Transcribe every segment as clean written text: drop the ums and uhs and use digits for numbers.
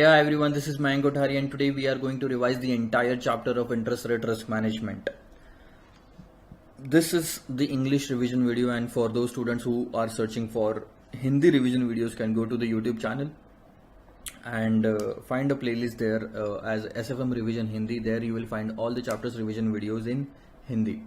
Hey everyone, this is Mayank Kothari and today we are going to revise the entire chapter of interest rate risk management. This is the English revision video, and for those students who are searching for Hindi revision videos can go to the YouTube channel and find a playlist there as SFM Revision Hindi. There you will find all the chapters revision videos in Hindi.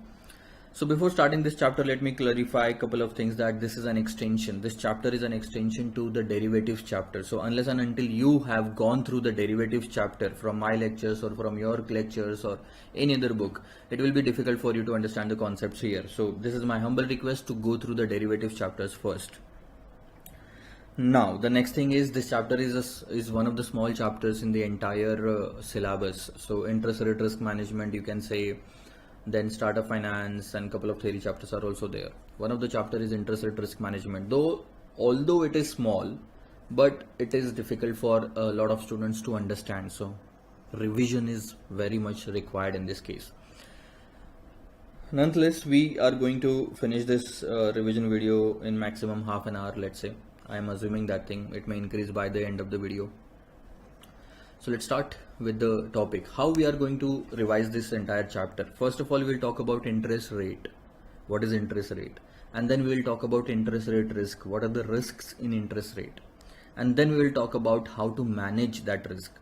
So before starting this chapter, let me clarify a couple of things that this is an extension. This chapter is an extension to the derivatives chapter. So unless and until you have gone through the derivatives chapter from my lectures or from your lectures or any other book, it will be difficult for you to understand the concepts here. So this is my humble request to go through the derivatives chapters first. Now the next thing is this chapter is one of the small chapters in the entire syllabus. So interest rate risk management, you can say, then startup finance and couple of theory chapters are also there. One of the chapter is interest rate risk management, although it is small, but it is difficult for a lot of students to understand, so revision is very much required in this case. Nonetheless, we are going to finish this revision video in maximum half an hour, let's say. I am assuming that thing, it may increase by the end of the video. So let's start with the topic, how we are going to revise this entire chapter. First of all, we'll talk about interest rate. What is interest rate? And then we will talk about interest rate risk. What are the risks in interest rate? And then we will talk about how to manage that risk.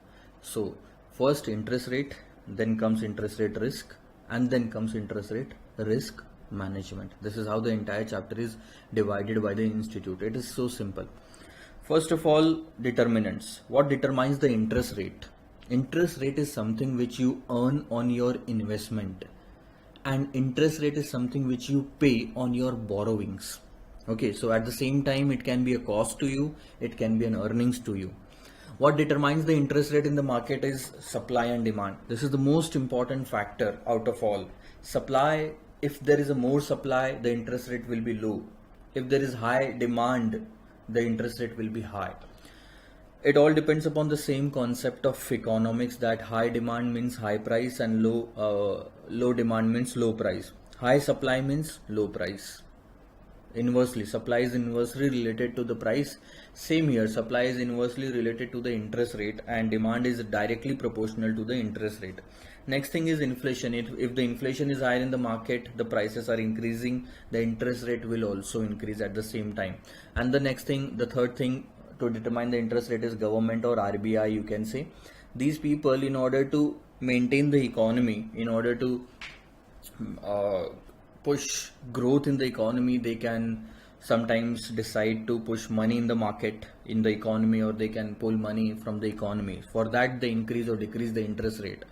So first interest rate, then comes interest rate risk, and then comes interest rate risk management. This is how the entire chapter is divided by the institute. It is so simple. First of all, determinants. What determines the interest rate? Interest rate is something which you earn on your investment, and interest rate is something which you pay on your borrowings. Okay, so at the same time, it can be a cost to you, it can be an earnings to you. What determines the interest rate in the market is supply and demand. This is the most important factor out of all. Supply, if there is a more supply, the interest rate will be low. If there is high demand, the interest rate will be high. It all depends upon the same concept of economics, that high demand means high price and low demand means low price. High supply means low price. Inversely, supply is inversely related to the price. Same here, supply is inversely related to the interest rate and demand is directly proportional to the interest rate. Next thing is inflation. If the inflation is higher in the market, the prices are increasing, the interest rate will also increase at the same time. And the next thing, the third thing to determine the interest rate is government or RBI, you can say. These people, in order to maintain the economy, in order to push growth in the economy, they can sometimes decide to push money in the market, in the economy, or they can pull money from the economy. For that, they increase or decrease the interest rate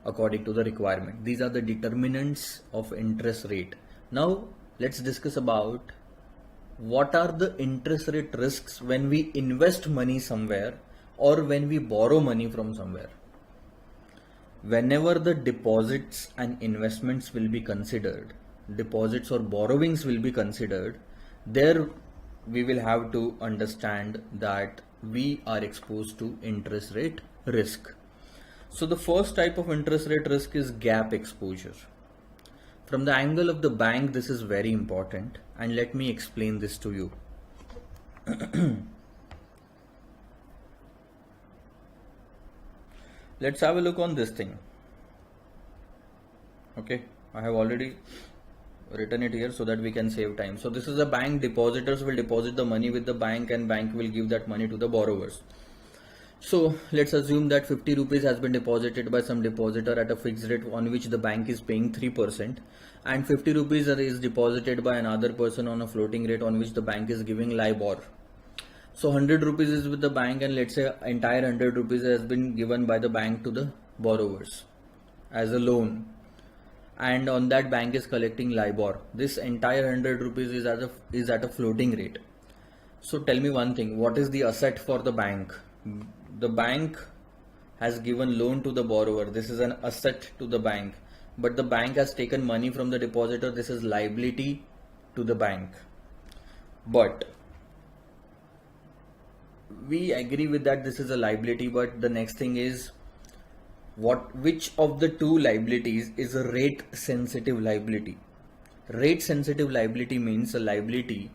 according to the requirement. These are the determinants of interest rate. Now let's discuss about what are the interest rate risks when we invest money somewhere or when we borrow money from somewhere. Whenever the deposits and investments will be considered, deposits or borrowings will be considered, there we will have to understand that we are exposed to interest rate risk. So the first type of interest rate risk is gap exposure. From the angle of the bank, this is very important, and let me explain this to you. Let's have a look on this thing. Okay, I have already written it here so that we can save time. So this is a bank. Depositors will deposit the money with the bank and bank will give that money to the borrowers. So let's assume that 50 rupees has been deposited by some depositor at a fixed rate on which the bank is paying 3%, and 50 rupees is deposited by another person on a floating rate on which the bank is giving LIBOR. So 100 rupees is with the bank, and let's say entire 100 rupees has been given by the bank to the borrowers as a loan, and on that bank is collecting LIBOR. This entire 100 rupees is at a floating rate. So tell me one thing, what is the asset for the bank? The bank has given loan to the borrower. This is an asset to the bank, but the bank has taken money from the depositor. This is liability to the bank. But we agree with that this is a liability, but the next thing is which of the two liabilities is a rate sensitive liability? Rate sensitive liability means a liability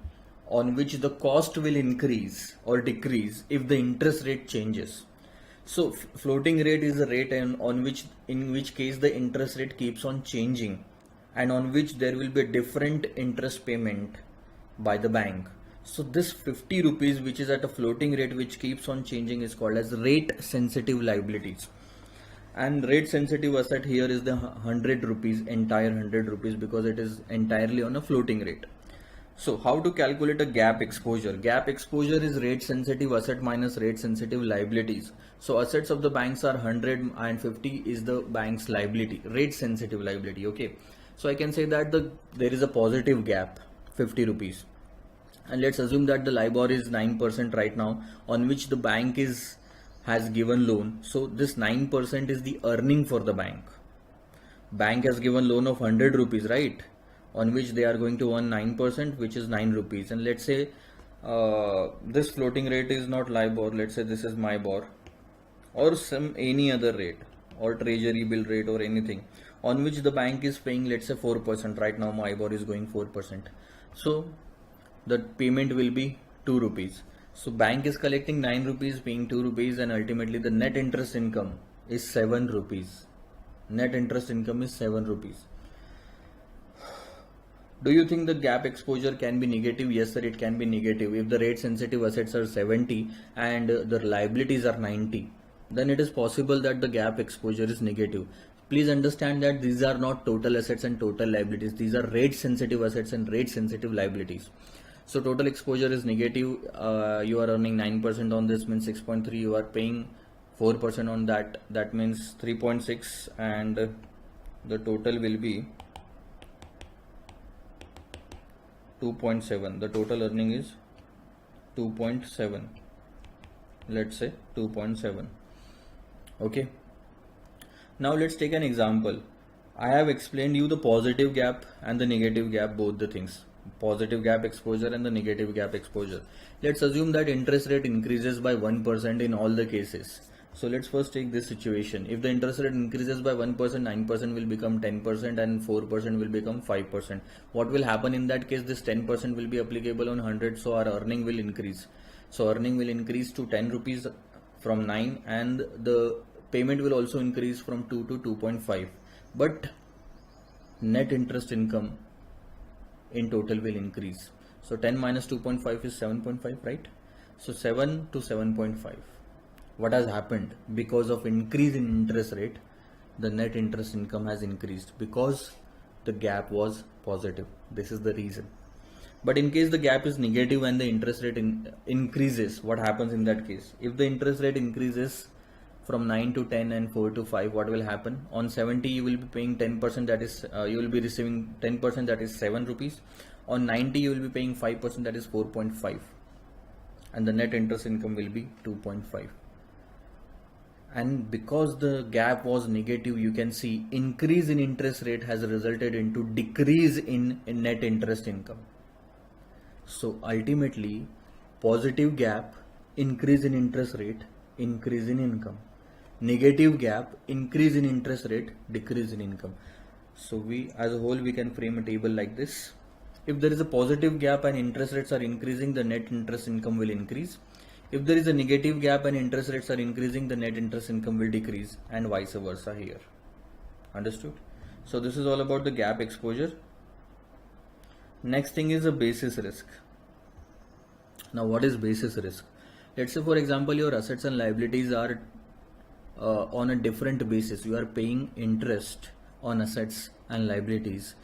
on which the cost will increase or decrease if the interest rate changes. So floating rate is a rate in which case the interest rate keeps on changing, and on which there will be a different interest payment by the bank. So this 50 rupees which is at a floating rate which keeps on changing is called as rate sensitive liabilities. And rate sensitive asset here is the 100 rupees, entire 100 rupees, because it is entirely on a floating rate. So how to calculate a gap exposure? Gap exposure is rate sensitive asset minus rate sensitive liabilities. So assets of the banks are 100 and 50 is the bank's liability, rate sensitive liability. Okay. So I can say that there is a positive gap, 50 rupees. And let's assume that the LIBOR is 9% right now, on which the bank has given loan. So this 9% is the earning for the bank. Bank has given loan of 100 rupees, right? On which they are going to earn 9%, which is 9 rupees. And let's say this floating rate is not LIBOR. Let's say this is MIBOR or any other rate or treasury bill rate or anything, on which the bank is paying, let's say 4%. Right now MIBOR is going 4%. So the payment will be 2 rupees. So bank is collecting 9 rupees, paying 2 rupees, and ultimately the net interest income is 7 rupees. Net interest income is 7 rupees. Do you think the gap exposure can be negative? Yes sir, it can be negative. If the rate sensitive assets are 70 and the liabilities are 90, then it is possible that the gap exposure is negative. Please understand that these are not total assets and total liabilities. These are rate sensitive assets and rate sensitive liabilities. So total exposure is negative. You are earning 9% on this, means 6.3. You are paying 4% on that. That means 3.6, and the total will be 2.7. The total earning is 2.7. Let's say 2.7. Okay. Now let's take an example. I have explained you the positive gap and the negative gap, both the things. Positive gap exposure and the negative gap exposure. Let's assume that interest rate increases by 1% in all the cases. So let's first take this situation. If the interest rate increases by 1%, 9% will become 10% and 4% will become 5%. What will happen in that case? This 10% will be applicable on 100, so our earning will increase. So earning will increase to 10 rupees from 9, and the payment will also increase from 2 to 2.5. But net interest income in total will increase. So 10 minus 2.5 is 7.5, right? So 7 to 7.5. What has happened? Because of increase in interest rate, the net interest income has increased because the gap was positive. This is the reason. But in case the gap is negative and the interest rate increases, what happens in that case? If the interest rate increases from 9 to 10 and 4 to 5, what will happen? On 70 you will be paying 10%, that is you will be receiving 10%, that is 7 rupees. On 90 you will be paying 5%, that is 4.5, and the net interest income will be 2.5. And because the gap was negative, you can see increase in interest rate has resulted into decrease in net interest income. So ultimately, positive gap, increase in interest rate, increase in income. Negative gap, increase in interest rate, decrease in income. So we as a whole we can frame a table like this. If there is a positive gap and interest rates are increasing, the net interest income will increase. If there is a negative gap and interest rates are increasing, the net interest income will decrease, and vice versa here. Understood? So this is all about the gap exposure. Next thing is a basis risk. Now what is basis risk? Let's say for example your assets and liabilities are on a different basis. You are paying interest on assets and liabilities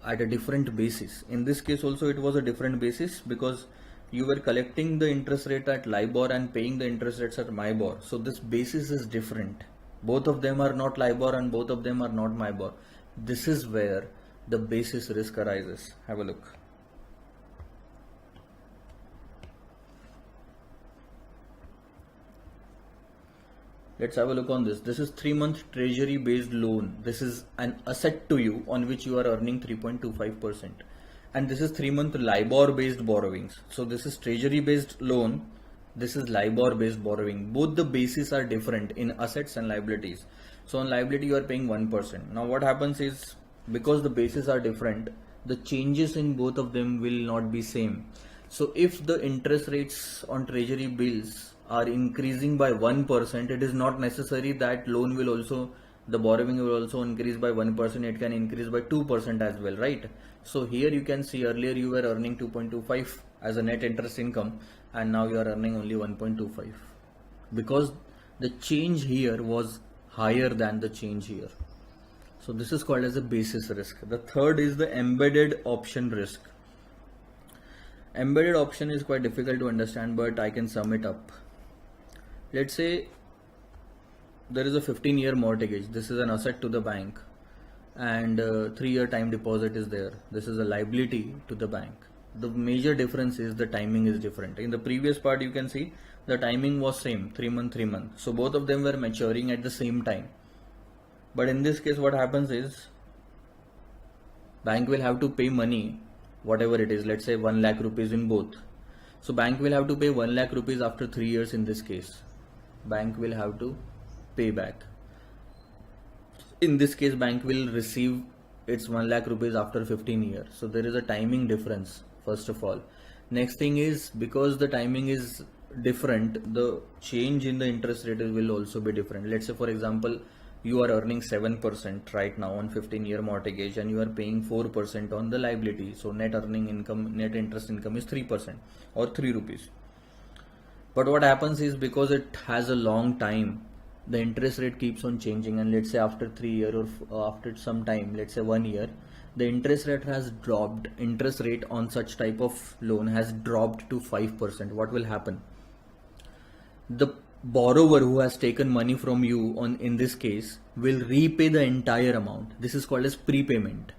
at a different basis. In this case also it was a different basis because you were collecting the interest rate at LIBOR and paying the interest rates at MIBOR. So this basis is different. Both of them are not LIBOR and both of them are not MIBOR. This is where the basis risk arises. Have a look. Let's have a look on this. This is 3-month treasury based loan. This is an asset to you on which you are earning 3.25%. And this is 3-month LIBOR based borrowings. So this is treasury based loan. This is LIBOR based borrowing. Both the bases are different in assets and liabilities. So on liability you are paying 1%. Now what happens is, because the bases are different, the changes in both of them will not be same. So if the interest rates on treasury bills are increasing by 1%, it is not necessary that loan will also, the borrowing will also increase by 1%, it can increase by 2% as well, right? So here you can see earlier you were earning 2.25 as a net interest income, and now you are earning only 1.25 because the change here was higher than the change here. So this is called as a basis risk. The third is the embedded option risk. Embedded option is quite difficult to understand, but I can sum it up. Let's say there is a 15-year mortgage. This is an asset to the bank, and 3-year time deposit is there. This is a liability to the bank. The major difference is the timing is different. In the previous part you can see the timing was same, 3 month, 3 month. So both of them were maturing at the same time. But in this case what happens is bank will have to pay money, whatever it is, let's say 1 lakh rupees in both. So bank will have to pay 1 lakh rupees after 3 years in this case. Bank will have to pay back. In this case bank will receive its 1 lakh rupees after 15 years. So there is a timing difference first of all. Next thing is because the timing is different, the change in the interest rate will also be different. Let's say for example you are earning 7% right now on 15-year mortgage and you are paying 4% on the liability. So net earning income, net interest income is 3% or 3 rupees. But what happens is because it has a long time, the interest rate keeps on changing, and let's say after 3 years or after some time, let's say 1 year, the interest rate has dropped. Interest rate on such type of loan has dropped to 5%. What will happen? The borrower who has taken money from you in this case will repay the entire amount. This is called as prepayment,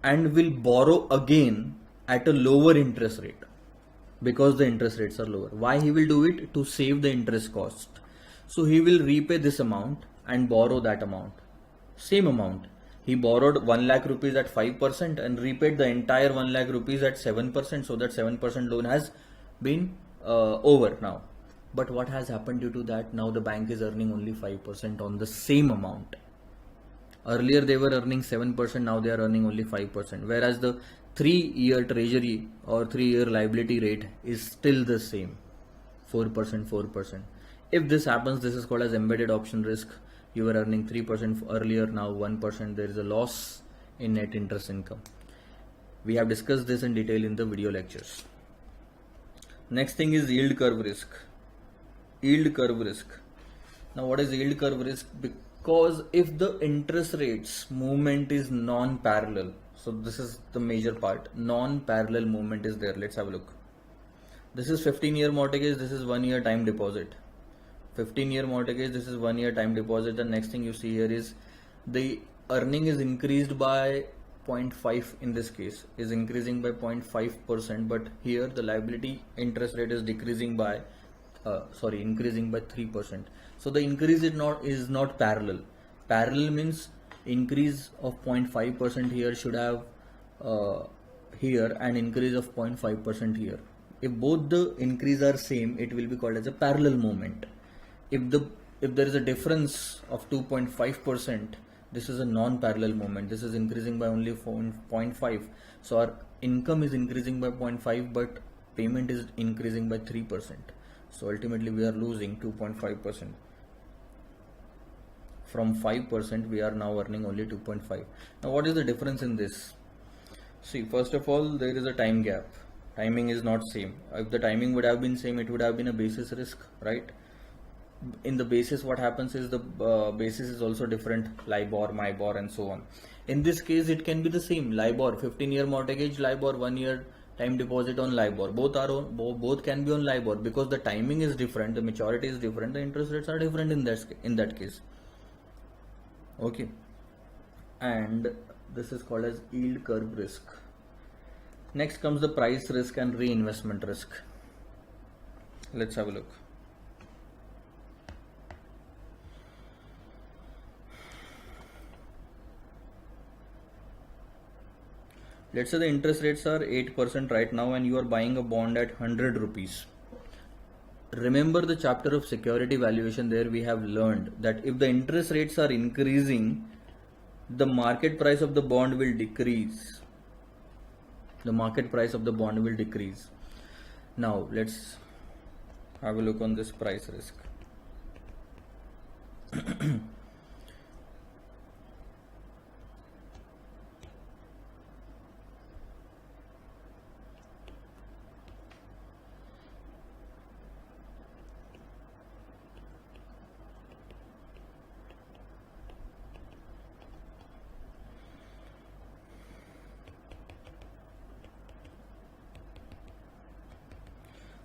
and will borrow again at a lower interest rate because the interest rates are lower. Why he will do it? To save the interest cost. So he will repay this amount and borrow that amount. Same amount. He borrowed 1 lakh rupees at 5% and repaid the entire 1 lakh rupees at 7%. So that 7% loan has been over now. But what has happened due to that? Now the bank is earning only 5% on the same amount. Earlier they were earning 7%, now they are earning only 5%. Whereas the 3-year treasury or 3-year liability rate is still the same, 4%, 4%. If this happens, this is called as embedded option risk. You were earning 3% earlier, now 1%. There is a loss in net interest income. We have discussed this in detail in the video lectures. Next thing is yield curve risk. Yield curve risk. Now what is yield curve risk? Because if the interest rates movement is non-parallel, so this is the major part, non-parallel movement is there. Let's have a look. This is 15-year mortgage, this is 1-year time deposit. 15-year mortgage, this is 1-year time deposit. The next thing you see here is the earning is increased by 0.5 in this case, is increasing by 0.5%, but here the liability interest rate is decreasing by increasing by 3%. So the increase is not parallel. Parallel means increase of 0.5% here should have here and increase of 0.5% here. If both the increase are same, it will be called as a parallel movement. If there is a difference of 2.5%, this is a non-parallel movement. This is increasing by only 0.5. So our income is increasing by 0.5, but payment is increasing by 3%. So ultimately we are losing 2.5%. From 5% we are now earning only 2.5. Now what is the difference in this? See, first of all, there is a time gap. Timing is not same. If the timing would have been same, it would have been a basis risk, right? In the basis, what happens is the basis is also different, LIBOR, MIBOR and so on. In this case it can be the same. LIBOR, 15-year mortgage, LIBOR, 1-year time deposit on LIBOR. Both can be on LIBOR because the timing is different, the maturity is different, the interest rates are different in that case. Okay, and this is called as yield curve risk. Next comes the price risk and reinvestment risk. Let's have a look. Let's say the interest rates are 8% right now and you are buying a bond at 100 rupees. Remember the chapter of security valuation, there we have learned that if the interest rates are increasing, the market price of the bond will decrease. The market price of the bond will decrease. Now let's have a look on this price risk.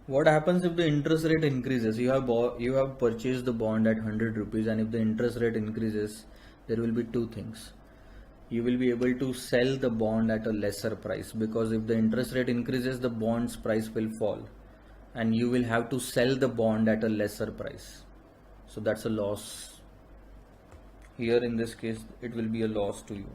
What happens if the interest rate increases? You have purchased the bond at 100 rupees, and if the interest rate increases, there will be two things. You will be able to sell the bond at a lesser price, because if the interest rate increases, the bond's price will fall, and you will have to sell the bond at a lesser price. So that's a loss. Here in this case, it will be a loss to you.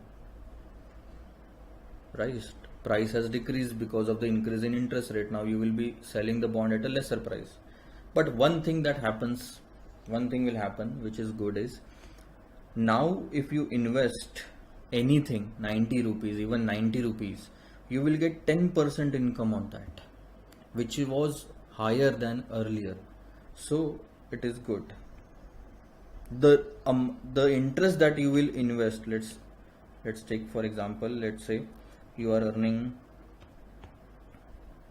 Right? Price has decreased because of the increase in interest rate. Now you will be selling the bond at a lesser price. But one thing will happen, which is good, is now if you invest anything 90 rupees, even 90 rupees, you will get 10% income on that, which was higher than earlier. So it is good. The interest that you will invest, let's take for example, let's say you are earning,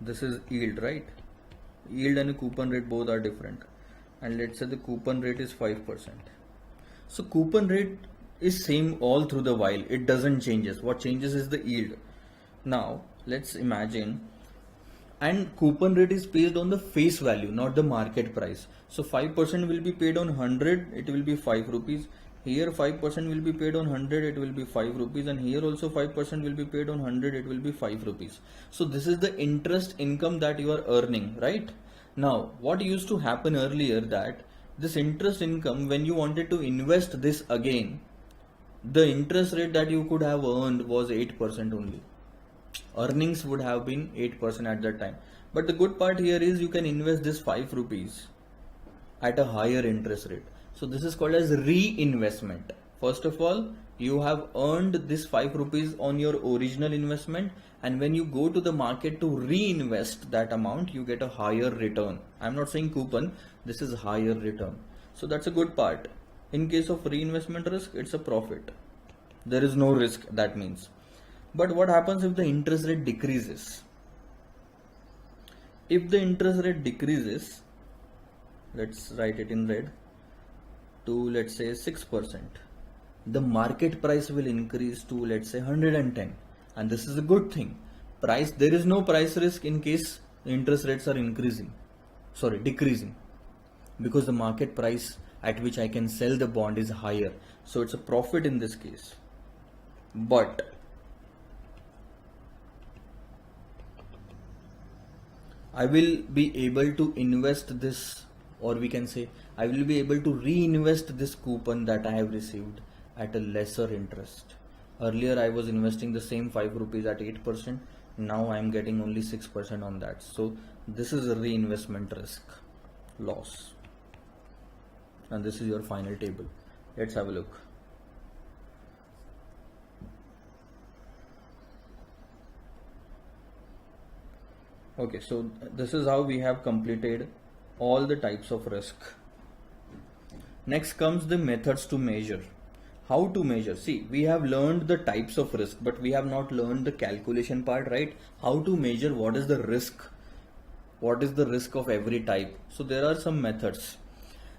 this is yield, right? Yield and coupon rate both are different, and let's say the coupon rate is 5%. So coupon rate is same all through the while, it doesn't changes. What changes is the yield. Now let's imagine, and coupon rate is based on the face value, not the market price. So 5% will be paid on 100, it will be 5 rupees. Here 5% will be paid on 100, it will be 5 rupees, and here also 5% will be paid on 100, it will be 5 rupees. So this is the interest income that you are earning, right? Now what used to happen earlier, that this interest income, when you wanted to invest this again, the interest rate that you could have earned was 8% only. Earnings would have been 8% at that time. But the good part here is you can invest this 5 rupees at a higher interest rate. So this is called as reinvestment. First of all, you have earned this 5 rupees on your original investment, and when you go to the market to reinvest that amount, you get a higher return. I'm not saying coupon, this is higher return. So that's a good part. In case of reinvestment risk, it's a profit. There is no risk, that means. But what happens if the interest rate decreases? If the interest rate decreases, let's write it in red, to let's say 6%, the market price will increase to let's say 110, and this is a good thing. There is no price risk in case interest rates are decreasing, because the market price at which I can sell the bond is higher, so it's a profit in this case. But I will be able to invest this, or we can say I will be able to reinvest this coupon that I have received at a lesser interest. Earlier I was investing the same 5 rupees at 8%, now I am getting only 6% on that. So this is a reinvestment risk loss, and this is your final table. Let's have a look. Okay, so this is how we have completed all the types of risk. Next comes the methods to measure. How to measure? See, we have learned the types of risk, but we have not learned the calculation part, right? How to measure what is the risk? What is the risk of every type? So there are some methods.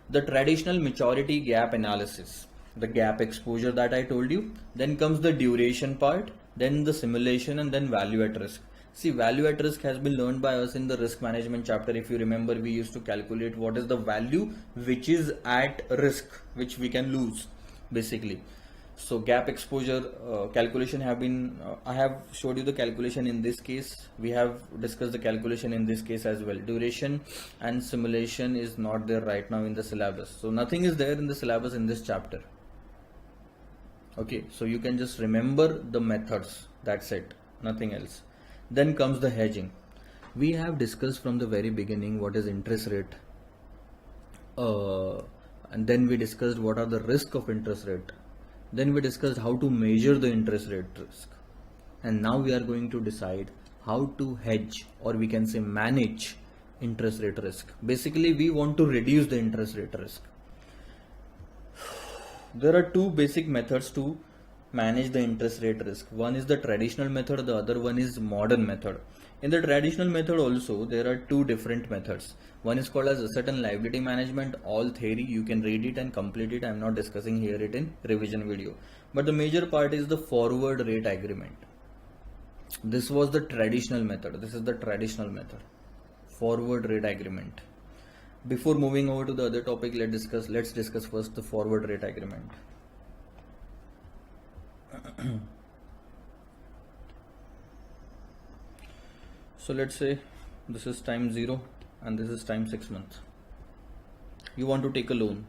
The traditional maturity gap analysis, the gap exposure that I told you, then comes the duration part, then the simulation, and then value at risk. See, value at risk has been learned by us in the risk management chapter. If you remember, we used to calculate what is the value which is at risk, which we can lose basically. So gap exposure calculation have been, I have showed you the calculation in this case. We have discussed the calculation in this case as well. Duration and simulation is not there right now in the syllabus. So nothing is there in the syllabus in this chapter. Okay, so you can just remember the methods, that's it, nothing else. Then comes the hedging. We have discussed from the very beginning what is interest rate, and then we discussed what are the risk of interest rate. Then we discussed how to measure the interest rate risk, and now we are going to decide how to hedge, or we can say manage interest rate risk. Basically, we want to reduce the interest rate risk. There are two basic methods to manage the interest rate risk. One is the traditional method, the other one is modern method. In the traditional method also, there are two different methods. One is called as asset and liability management, all theory. You can read it and complete it. I am not discussing here it in revision video. But the major part is the forward rate agreement. This was the traditional method. This is the traditional method. Forward rate agreement. Before moving over to the other topic, let's discuss first the forward rate agreement. So let's say this is time 0 and this is time 6 months. You want to take a loan.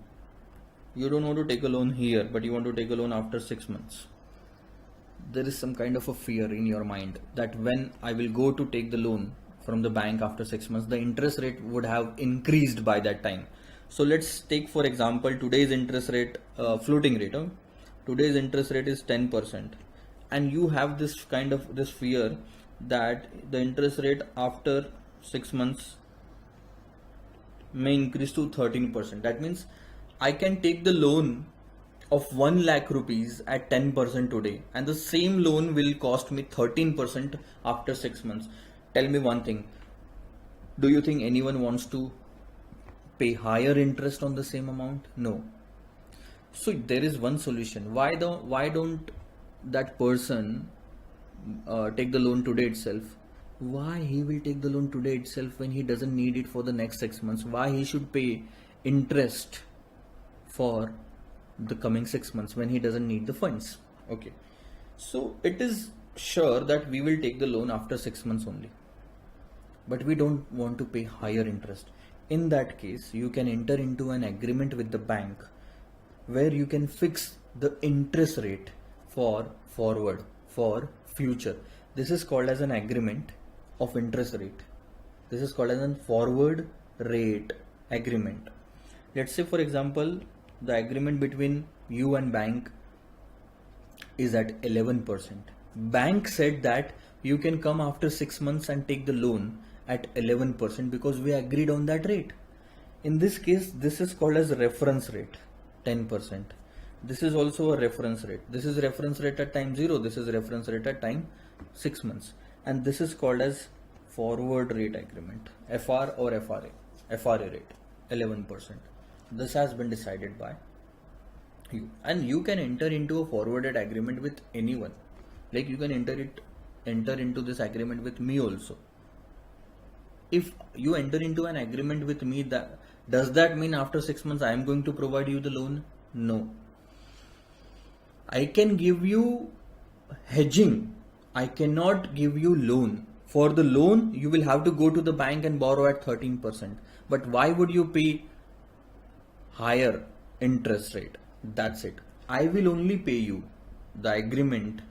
You don't want to take a loan here, but you want to take a loan after 6 months. There is some kind of a fear in your mind that when I will go to take the loan from the bank after 6 months, the interest rate would have increased by that time. So let's take for example today's interest rate, floating rate. Today's interest rate is 10%, and you have this kind of this fear that the interest rate after 6 months may increase to 13%. That means I can take the loan of 1 lakh rupees at 10% today, and the same loan will cost me 13% after 6 months. Tell me one thing, do you think anyone wants to pay higher interest on the same amount? No. So there is one solution. Why don't that person take the loan today itself? Why he will take the loan today itself when he doesn't need it for the next 6 months? Why he should pay interest for the coming 6 months when he doesn't need the funds? Okay, so it is sure that we will take the loan after 6 months only, but we don't want to pay higher interest. In that case, you can enter into an agreement with the bank where you can fix the interest rate for forward, for future. This is called as an agreement of interest rate. This is called as a forward rate agreement. Let's say for example the agreement between you and bank is at 11%. Bank said that you can come after 6 months and take the loan at 11% because we agreed on that rate. In this case, this is called as reference rate, 10%. This is also a reference rate. This is reference rate at time 0. This is reference rate at time 6 months. And this is called as forward rate agreement, FR or FRA. FRA rate, 11%. This has been decided by you. And you can enter into a forward rate agreement with anyone. Like you can enter into this agreement with me also. If you enter into an agreement with me, does that mean after 6 months I am going to provide you the loan? No. I can give you hedging. I cannot give you loan. For the loan, you will have to go to the bank and borrow at 13%. But why would you pay higher interest rate? That's it. I will only pay you. The agreement,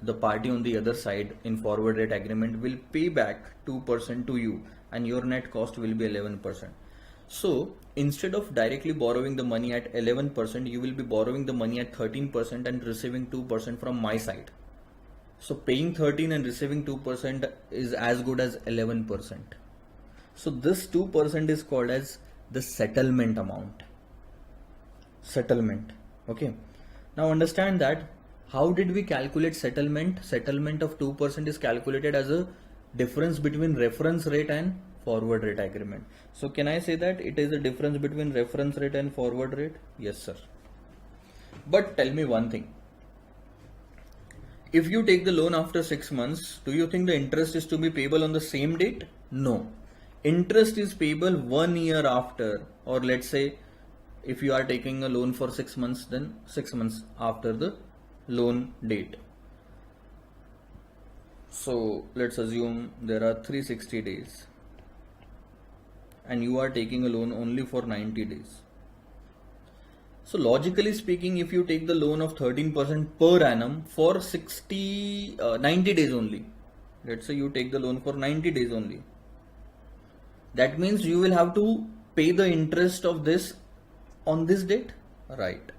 the party on the other side in forward rate agreement will pay back 2% to you, and your net cost will be 11%. So instead of directly borrowing the money at 11%, you will be borrowing the money at 13% and receiving 2% from my side. So paying 13 and receiving 2% is as good as 11%. So this 2% is called as the settlement amount. Settlement. Okay. Now understand that how did we calculate settlement? Settlement of 2% is calculated as a difference between reference rate and forward rate agreement. So can I say that it is a difference between reference rate and forward rate? Yes, sir. But tell me one thing. If you take the loan after 6 months, do you think the interest is to be payable on the same date? No. Interest is payable 1 year after, or let's say if you are taking a loan for 6 months, then 6 months after the loan date. So let's assume there are 360 days and you are taking a loan only for 90 days. So logically speaking, if you take the loan of 13% per annum for 90 days only, let's say you take the loan for 90 days only, that means you will have to pay the interest of this on this date, right?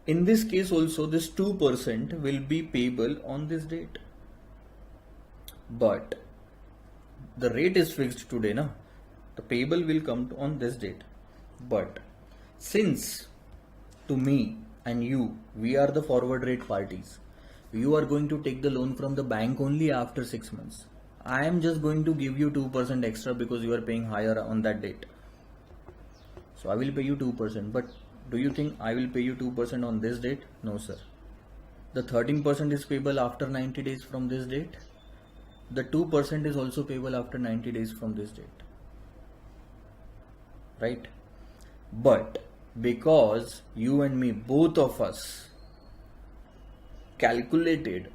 In this case also, this 2% will be payable on this date. But the rate is fixed today, na? The payable will come on this date. But since to me and you, we are the forward rate parties, you are going to take the loan from the bank only after 6 months. I am just going to give you 2% extra because you are paying higher on that date. So I will pay you 2%. But do you think I will pay you 2% on this date? No, sir. The 13% is payable after 90 days from this date. The 2% is also payable after 90 days from this date. Right? But because you and me, both of us calculated,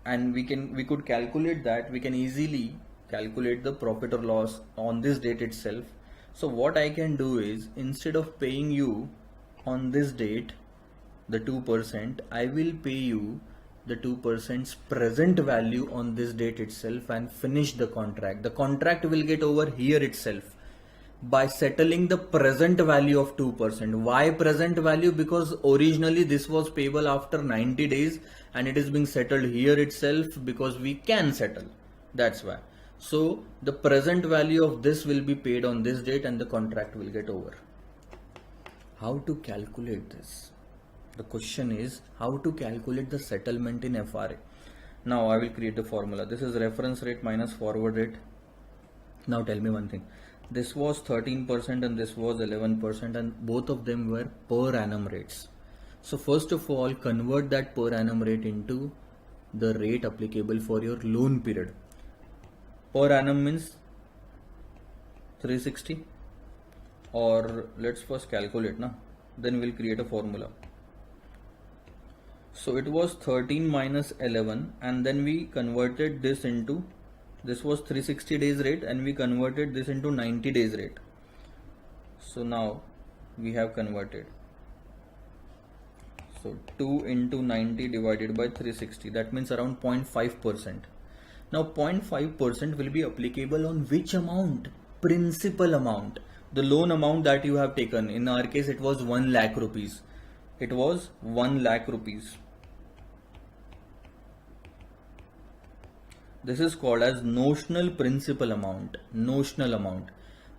and we could calculate that, we can easily calculate the profit or loss on this date itself. So what I can do is, instead of paying you on this date the 2%, I will pay you the 2%'s present value on this date itself and finish the contract. The contract will get over here itself by settling the present value of 2%. Why present value? Because originally this was payable after 90 days and it is being settled here itself because we can settle. That's why. So the present value of this will be paid on this date and the contract will get over. How to calculate this? The question is how to calculate the settlement in FRA. Now I will create the formula. This is reference rate minus forward rate. Now tell me one thing. This was 13% and this was 11%, and both of them were per annum rates. So first of all, convert that per annum rate into the rate applicable for your loan period. Per annum means 360, or let's first calculate now, then we'll create a formula. So it was 13 minus 11, and then we converted this into, this was 360 days rate and we converted this into 90 days rate. So now we have converted. So 2 into 90 divided by 360, that means around 0.5%. Now 0.5% will be applicable on which amount? Principal amount. The loan amount that you have taken. In our case it was 1 lakh rupees. It was 1 lakh rupees. This is called as notional principal amount. Notional amount.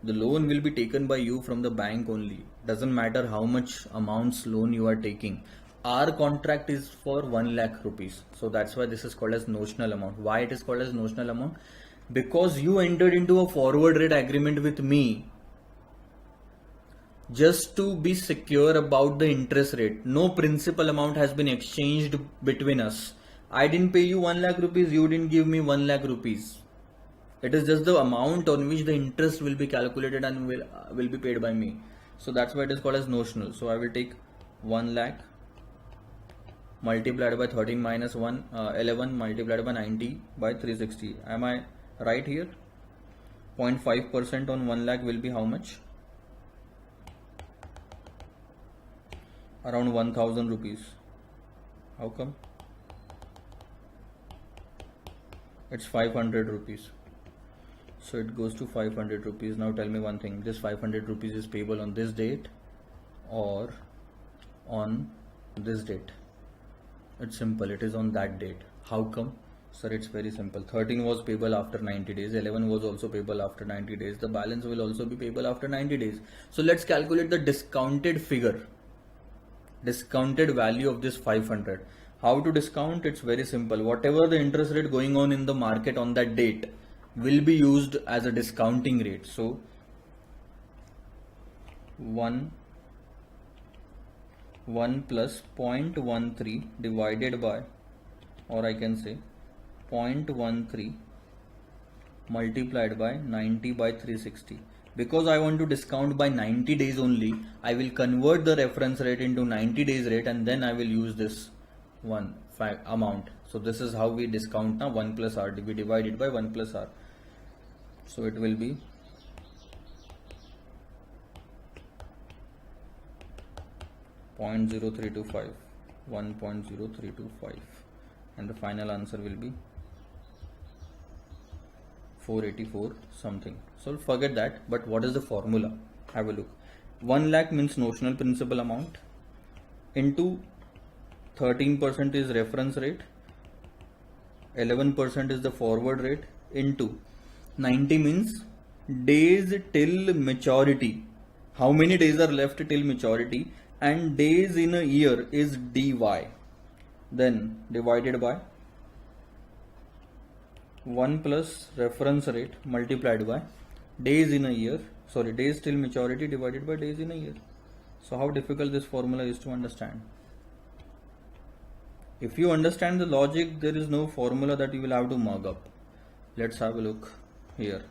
The loan will be taken by you from the bank only. Doesn't matter how much amounts loan you are taking. Our contract is for 1 lakh rupees. So that's why this is called as notional amount. Why it is called as notional amount? Because you entered into a forward rate agreement with me just to be secure about the interest rate. No principal amount has been exchanged between us. I didn't pay you 1 lakh rupees, you didn't give me 1 lakh rupees. It is just the amount on which the interest will be calculated and will be paid by me. So that's why it is called as notional. So I will take 1 lakh multiplied by 13 minus 11 multiplied by 90 by 360. Am I right here? 0.5% on 1 lakh will be how much? Around 1000 rupees. How come? It's 500 rupees. So it goes to 500 rupees. Now tell me one thing. This 500 rupees is payable on this date or on this date? It's simple. It is on that date. How come? Sir, it's very simple. 13 was payable after 90 days. 11 was also payable after 90 days. The balance will also be payable after 90 days. So let's calculate the discounted figure. Discounted value of this 500. How to discount? It's very simple. Whatever the interest rate going on in the market on that date will be used as a discounting rate. So 1 plus 0.13 divided by, or I can say 0.13 multiplied by 90 by 360. Because I want to discount by 90 days only, I will convert the reference rate into 90 days rate and then I will use this amount. So this is how we discount now. 1 plus r, we divide it by 1 plus r. So it will be 0.0325, 1.0325, and the final answer will be 484 something. So forget that. But what is the formula? Have a look. 1 lakh means notional principal amount into 13% is reference rate, 11% is the forward rate, into 90 means days till maturity. How many days are left till maturity? And days in a year is dy. Then divided by 1 plus reference rate multiplied by days in a year, sorry, days till maturity divided by days in a year. So how difficult this formula is to understand? If you understand the logic, there is no formula that you will have to mug up. Let's have a look here.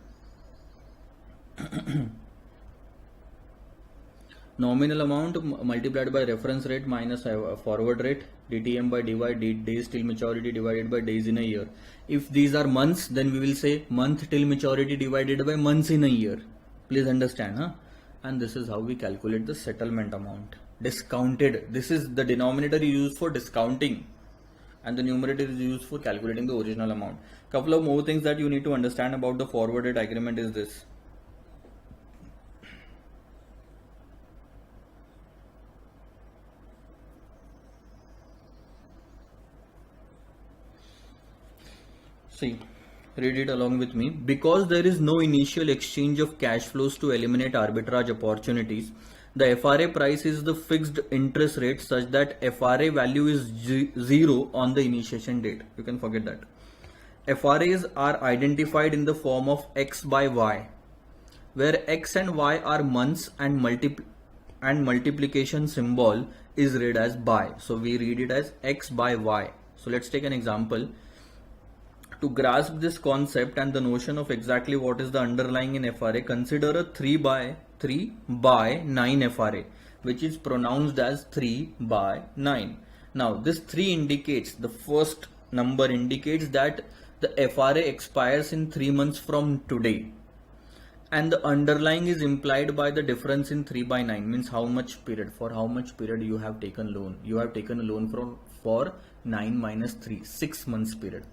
Nominal amount multiplied by reference rate minus forward rate, DTM by dy, days till maturity divided by days in a year. If these are months, then we will say month till maturity divided by months in a year. Please understand, huh? And this is how we calculate the settlement amount. Discounted. This is the denominator you use for discounting, and the numerator is used for calculating the original amount. Couple of more things that you need to understand about the forward rate agreement is this. See, read it along with me. Because there is no initial exchange of cash flows to eliminate arbitrage opportunities, the FRA price is the fixed interest rate such that FRA value is zero on the initiation date. You can forget that. FRAs are identified in the form of X by Y, where X and Y are months and multiplication symbol is read as by. So we read it as X by Y. So let's take an example. To grasp this concept and the notion of exactly what is the underlying in FRA, consider a 3 by 9 FRA, which is pronounced as 3 by 9. Now this 3 indicates, the first number indicates that the FRA expires in 3 months from today, and the underlying is implied by the difference in 3 by 9, means how much period, for how much period you have taken loan. You have taken a loan for 9 minus 3, 6 months period.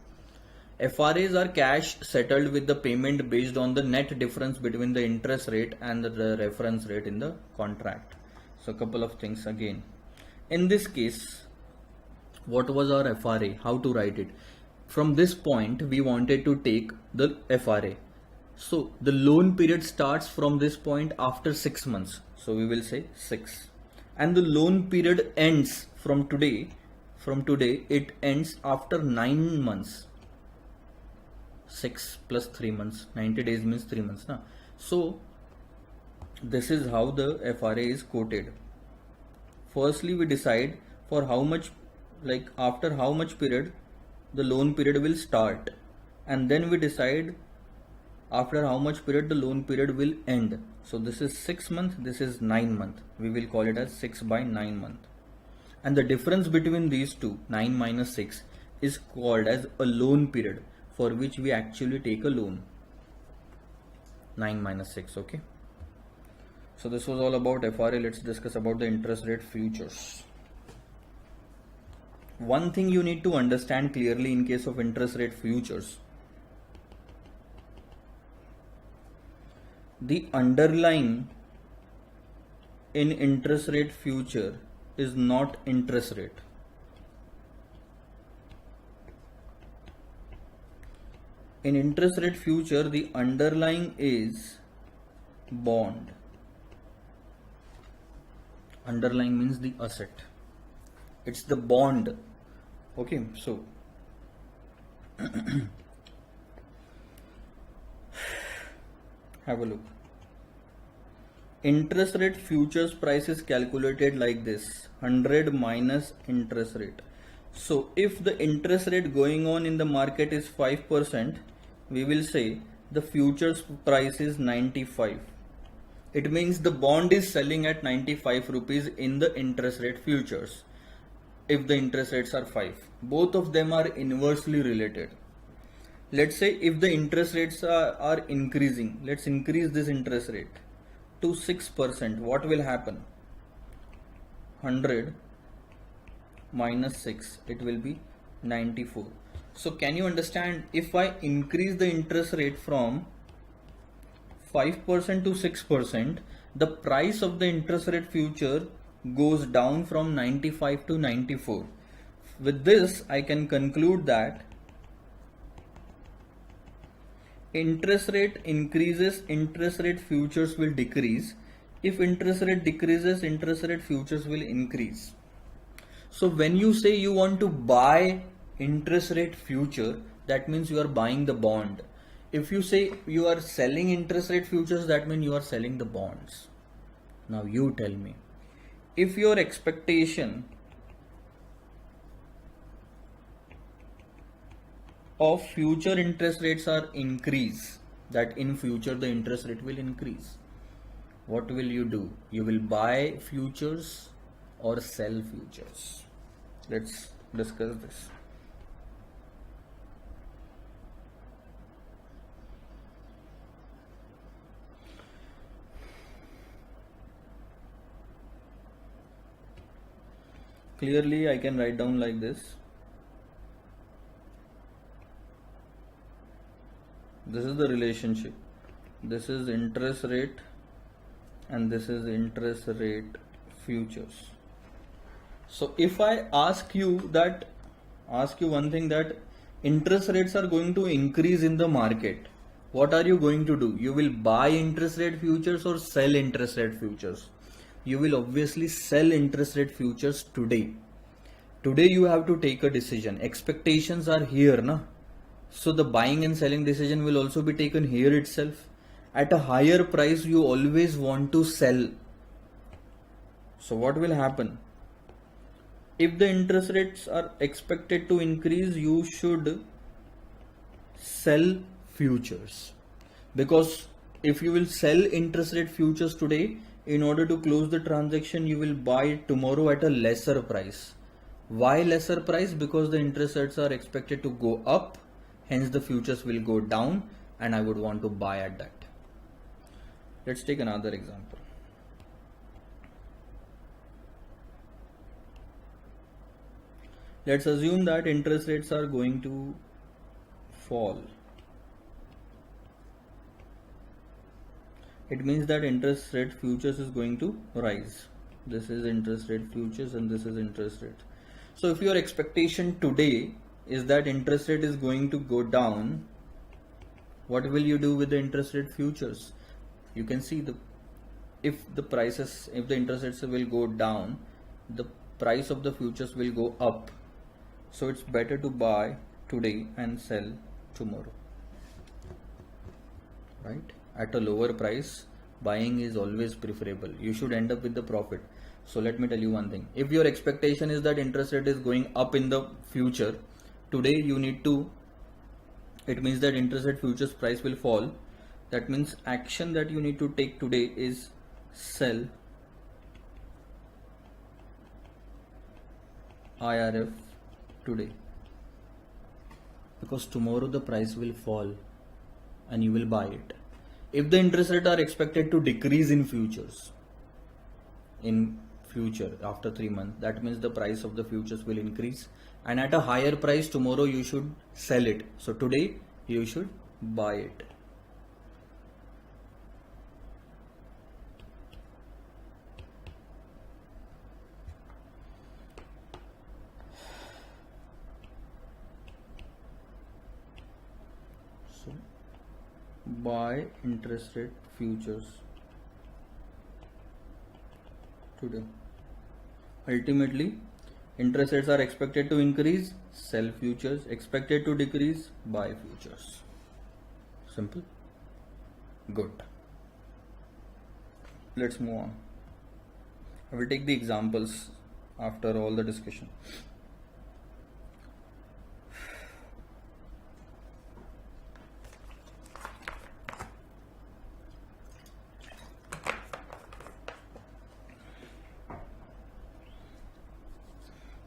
FRAs are cash settled with the payment based on the net difference between the interest rate and the reference rate in the contract. So a couple of things again. In this case, what was our FRA? How to write it? From this point, we wanted to take the FRA. So the loan period starts from this point after 6 months. So we will say 6. And the loan period ends from today. From today, it ends after 9 months. 6 plus 3 months, 90 days means 3 months. Na? So this is how the FRA is quoted. Firstly, we decide for how much, like after how much period the loan period will start, and then we decide after how much period the loan period will end. So this is 6 months, this is 9 months. We will call it as 6 by 9 month. And the difference between these two, 9 minus 6, is called as a loan period, for which we actually take a loan. 9 minus 6, okay. So this was all about FRA. Let's discuss about the interest rate futures. One thing you need to understand clearly in case of interest rate futures: the underlying in interest rate future is not interest rate. In interest rate future, the underlying is bond. Underlying means the asset. It's the bond. Okay, so have a look. Interest rate futures price is calculated like this: 100 minus interest rate. So if the interest rate going on in the market is 5%, we will say the futures price is 95. It means the bond is selling at 95 rupees in the interest rate futures. If the interest rates are 5, both of them are inversely related. Let's say if the interest rates are increasing, let's increase this interest rate to 6%. What will happen? 100 minus 6, it will be 94. So can you understand, if I increase the interest rate from 5% to 6%, the price of the interest rate future goes down from 95 to 94. With this, I can conclude that interest rate increases, interest rate futures will decrease. If interest rate decreases, interest rate futures will increase. So when you say you want to buy interest rate future, that means you are buying the bond. If you say you are selling interest rate futures, that means you are selling the bonds. Now you tell me, if your expectation of future interest rates are increase, that in future the interest rate will increase, what will you do? You will buy futures or sell futures? Let's discuss this. Clearly I can write down like this. This is the relationship. This is interest rate and this is interest rate futures. So if I ask you one thing, that interest rates are going to increase in the market, what are you going to do? You will buy interest rate futures or sell interest rate futures? You will obviously sell interest rate futures today. Today you have to take a decision. Expectations are here, na? So the buying and selling decision will also be taken here itself. At a higher price, you always want to sell. So what will happen? If the interest rates are expected to increase, you should sell futures. Because if you will sell interest rate futures today, in order to close the transaction, you will buy it tomorrow at a lesser price. Why lesser price? Because the interest rates are expected to go up, hence the futures will go down, and I would want to buy at that. Let's take another example. Let's assume that interest rates are going to fall. It means that interest rate futures is going to rise. This is interest rate futures and this is interest rate. So if your expectation today is that interest rate is going to go down, what will you do with the interest rate futures? You can see if the interest rates will go down, the price of the futures will go up. So it's better to buy today and sell tomorrow, right? At a lower price, buying is always preferable. You should end up with the profit. So let me tell you one thing. If your expectation is that interest rate is going up in the future, today it means that interest rate futures price will fall. That means action that you need to take today is sell IRF today, because tomorrow the price will fall and you will buy it. If the interest rate are expected to decrease in future after 3 months, that means the price of the futures will increase, and at a higher price tomorrow you should sell it. So today you should buy it. So buy interest rate futures today. Ultimately, interest rates are expected to increase, sell futures; expected to decrease, buy futures. Simple. Good. Let's move on. I will take the examples after all the discussion.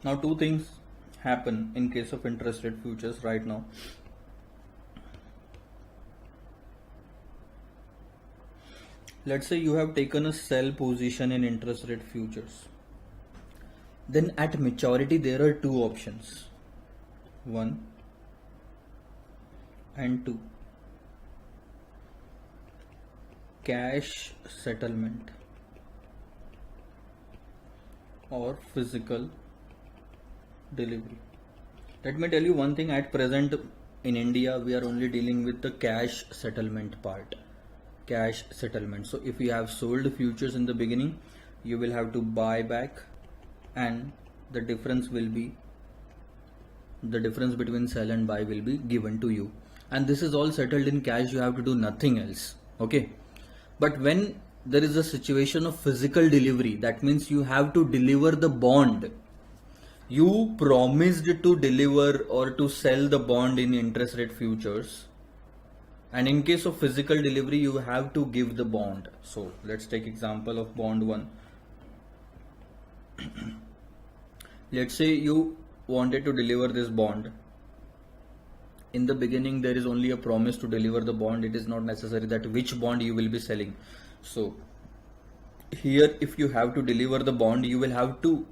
Now two things happen in case of interest rate futures right now. Let's say you have taken a sell position in interest rate futures. Then at maturity there are two options, 1 and 2. Cash settlement or physical delivery. Let me tell you one thing, at present in India we are only dealing with the cash settlement part. Cash settlement. So if you have sold futures in the beginning, you will have to buy back, and the difference between sell and buy will be given to you, and this is all settled in cash. You have to do nothing else. Okay, but when there is a situation of physical delivery, that means you have to deliver the bond. You promised to deliver or to sell the bond in interest rate futures, and in case of physical delivery you have to give the bond. So let's take example of bond 1. Let's say you wanted to deliver this bond. In the beginning there is only a promise to deliver the bond. It is not necessary that which bond you will be selling. So here if you have to deliver the bond, you will have to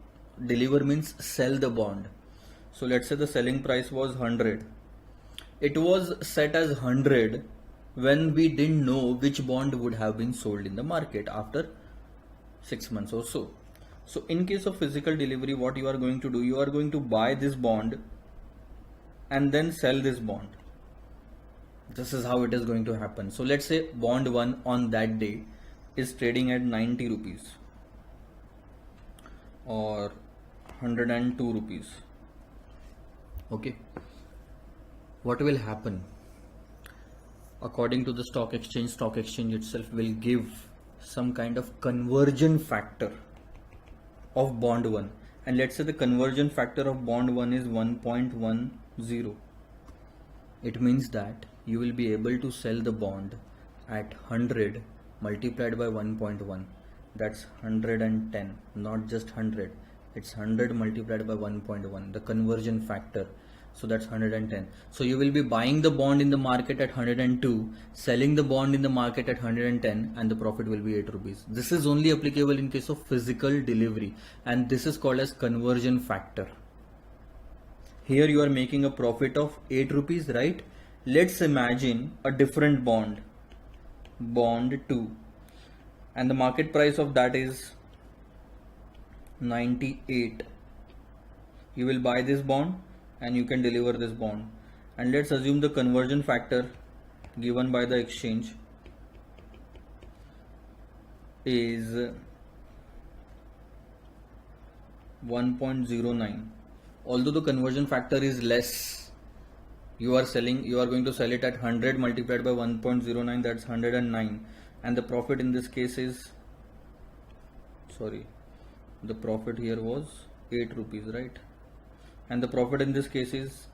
deliver means sell the bond. So let's say the selling price was 100. It was set as 100 when we didn't know which bond would have been sold in the market after 6 months or so. So in case of physical delivery, what you are going to do, you are going to buy this bond and then sell this bond. This is how it is going to happen. So let's say bond 1 on that day is trading at 90 rupees or 102 rupees. Okay, what will happen? According to the stock exchange itself will give some kind of conversion factor of bond 1, and let's say the conversion factor of bond 1 is 1.10. It means that you will be able to sell the bond at 100 multiplied by 1.1. That's 110, not just 100. It's 100 multiplied by 1.1, the conversion factor. So that's 110. So you will be buying the bond in the market at 102, selling the bond in the market at 110, and the profit will be 8 rupees. This is only applicable in case of physical delivery, and this is called as conversion factor. Here you are making a profit of 8 rupees, right? Let's imagine a different bond, bond 2, and the market price of that is 98. You will buy this bond and you can deliver this bond, and let's assume the conversion factor given by the exchange is 1.09. Although the conversion factor is less, you are going to sell it at 100 multiplied by 1.09, that's 109, and the profit in this case is, the profit here was 8 rupees, right? And the profit in this case is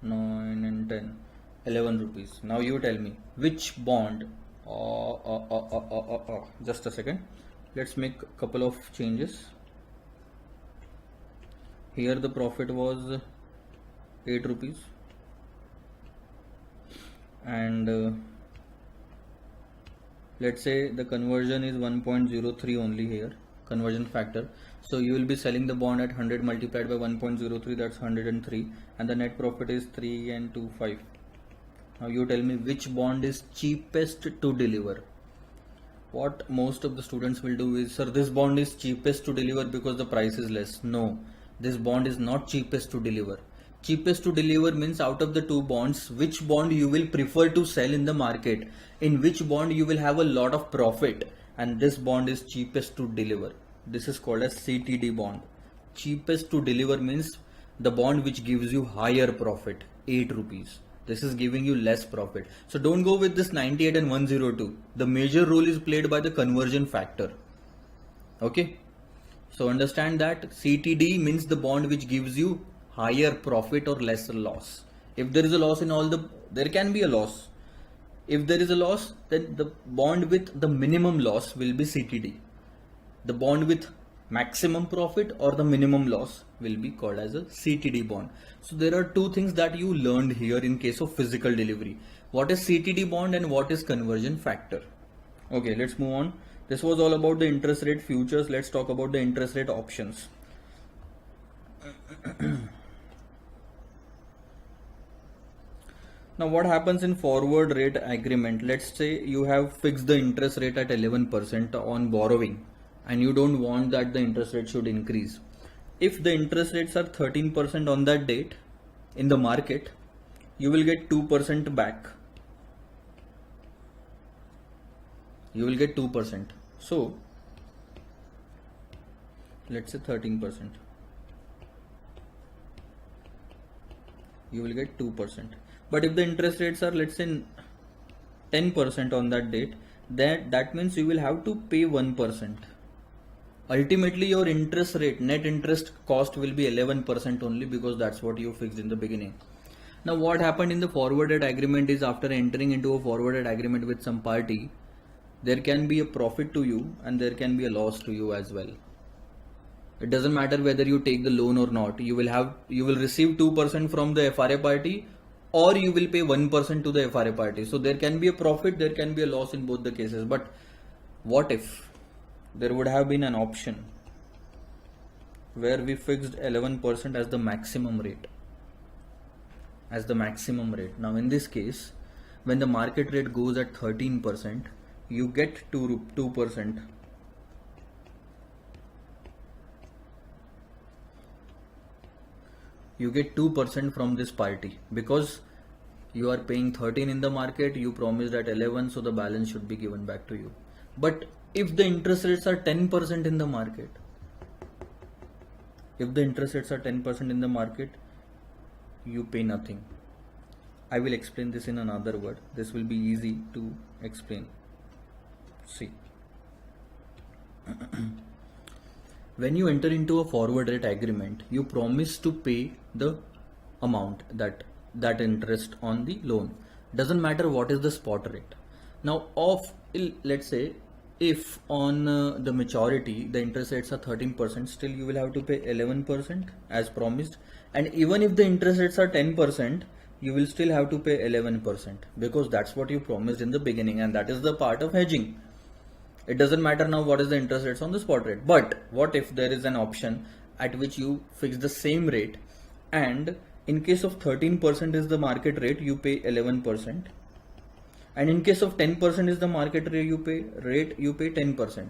9 and 10, 11 rupees. Now you tell me which bond, just a second, let's make a couple of changes. Here the profit was 8 rupees, and let's say the conversion is 1.03 only here, conversion factor. So you will be selling the bond at 100 multiplied by 1.03, that's 103, and the net profit is 3 and 2, 5. Now you tell me which bond is cheapest to deliver. What most of the students will do is, sir, this bond is cheapest to deliver because the price is less. No, this bond is not cheapest to deliver. Cheapest to deliver means out of the two bonds, which bond you will prefer to sell in the market, in which bond you will have a lot of profit, and this bond is cheapest to deliver. This is called as CTD bond. Cheapest to deliver means the bond which gives you higher profit, 8 rupees. This is giving you less profit. So don't go with this 98 and 102. The major role is played by the conversion factor. Okay. So understand that CTD means the bond which gives you higher profit or lesser loss. If there is a loss in there can be a loss. If there is a loss, then the bond with the minimum loss will be CTD. The bond with maximum profit or the minimum loss will be called as a CTD bond. So there are two things that you learned here in case of physical delivery. What is CTD bond and what is conversion factor? Okay, let's move on. This was all about the interest rate futures. Let's talk about the interest rate options. Now what happens in forward rate agreement? Let's say you have fixed the interest rate at 11% on borrowing, and you don't want that the interest rate should increase. If the interest rates are 13% on that date in the market, you will get 2% back. You will get 2%. So let's say 13%. You will get 2%. But if the interest rates are, let's say, 10% on that date, that means you will have to pay 1%. Ultimately, your interest rate, net interest cost, will be 11% only, because that's what you fixed in the beginning. Now, what happened in the forwarded agreement is, after entering into a forwarded agreement with some party, there can be a profit to you and there can be a loss to you as well. It doesn't matter whether you take the loan or not. You will receive 2% from the FRA party, or you will pay 1% to the FRA party. So there can be a profit, there can be a loss in both the cases. But what if there would have been an option where we fixed 11% as the maximum rate? Now in this case, when the market rate goes at 13%, you get 2%. You get 2% from this party, because you are paying 13 in the market, you promised at 11, so the balance should be given back to you. But if the interest rates are 10% in the market, you pay nothing. I will explain this in another word. This will be easy to explain. See, when you enter into a forward rate agreement, you promise to pay the amount, that interest on the loan. Doesn't matter what is the spot rate. Now, let's say, if on the maturity the interest rates are 13%, still you will have to pay 11% as promised. And even if the interest rates are 10%, you will still have to pay 11%, because that's what you promised in the beginning, and that is the part of hedging. It doesn't matter now what is the interest rates on the spot rate. But what if there is an option at which you fix the same rate, and in case of 13% is the market rate, you pay 11%, and in case of 10% is the market rate, you pay 10%.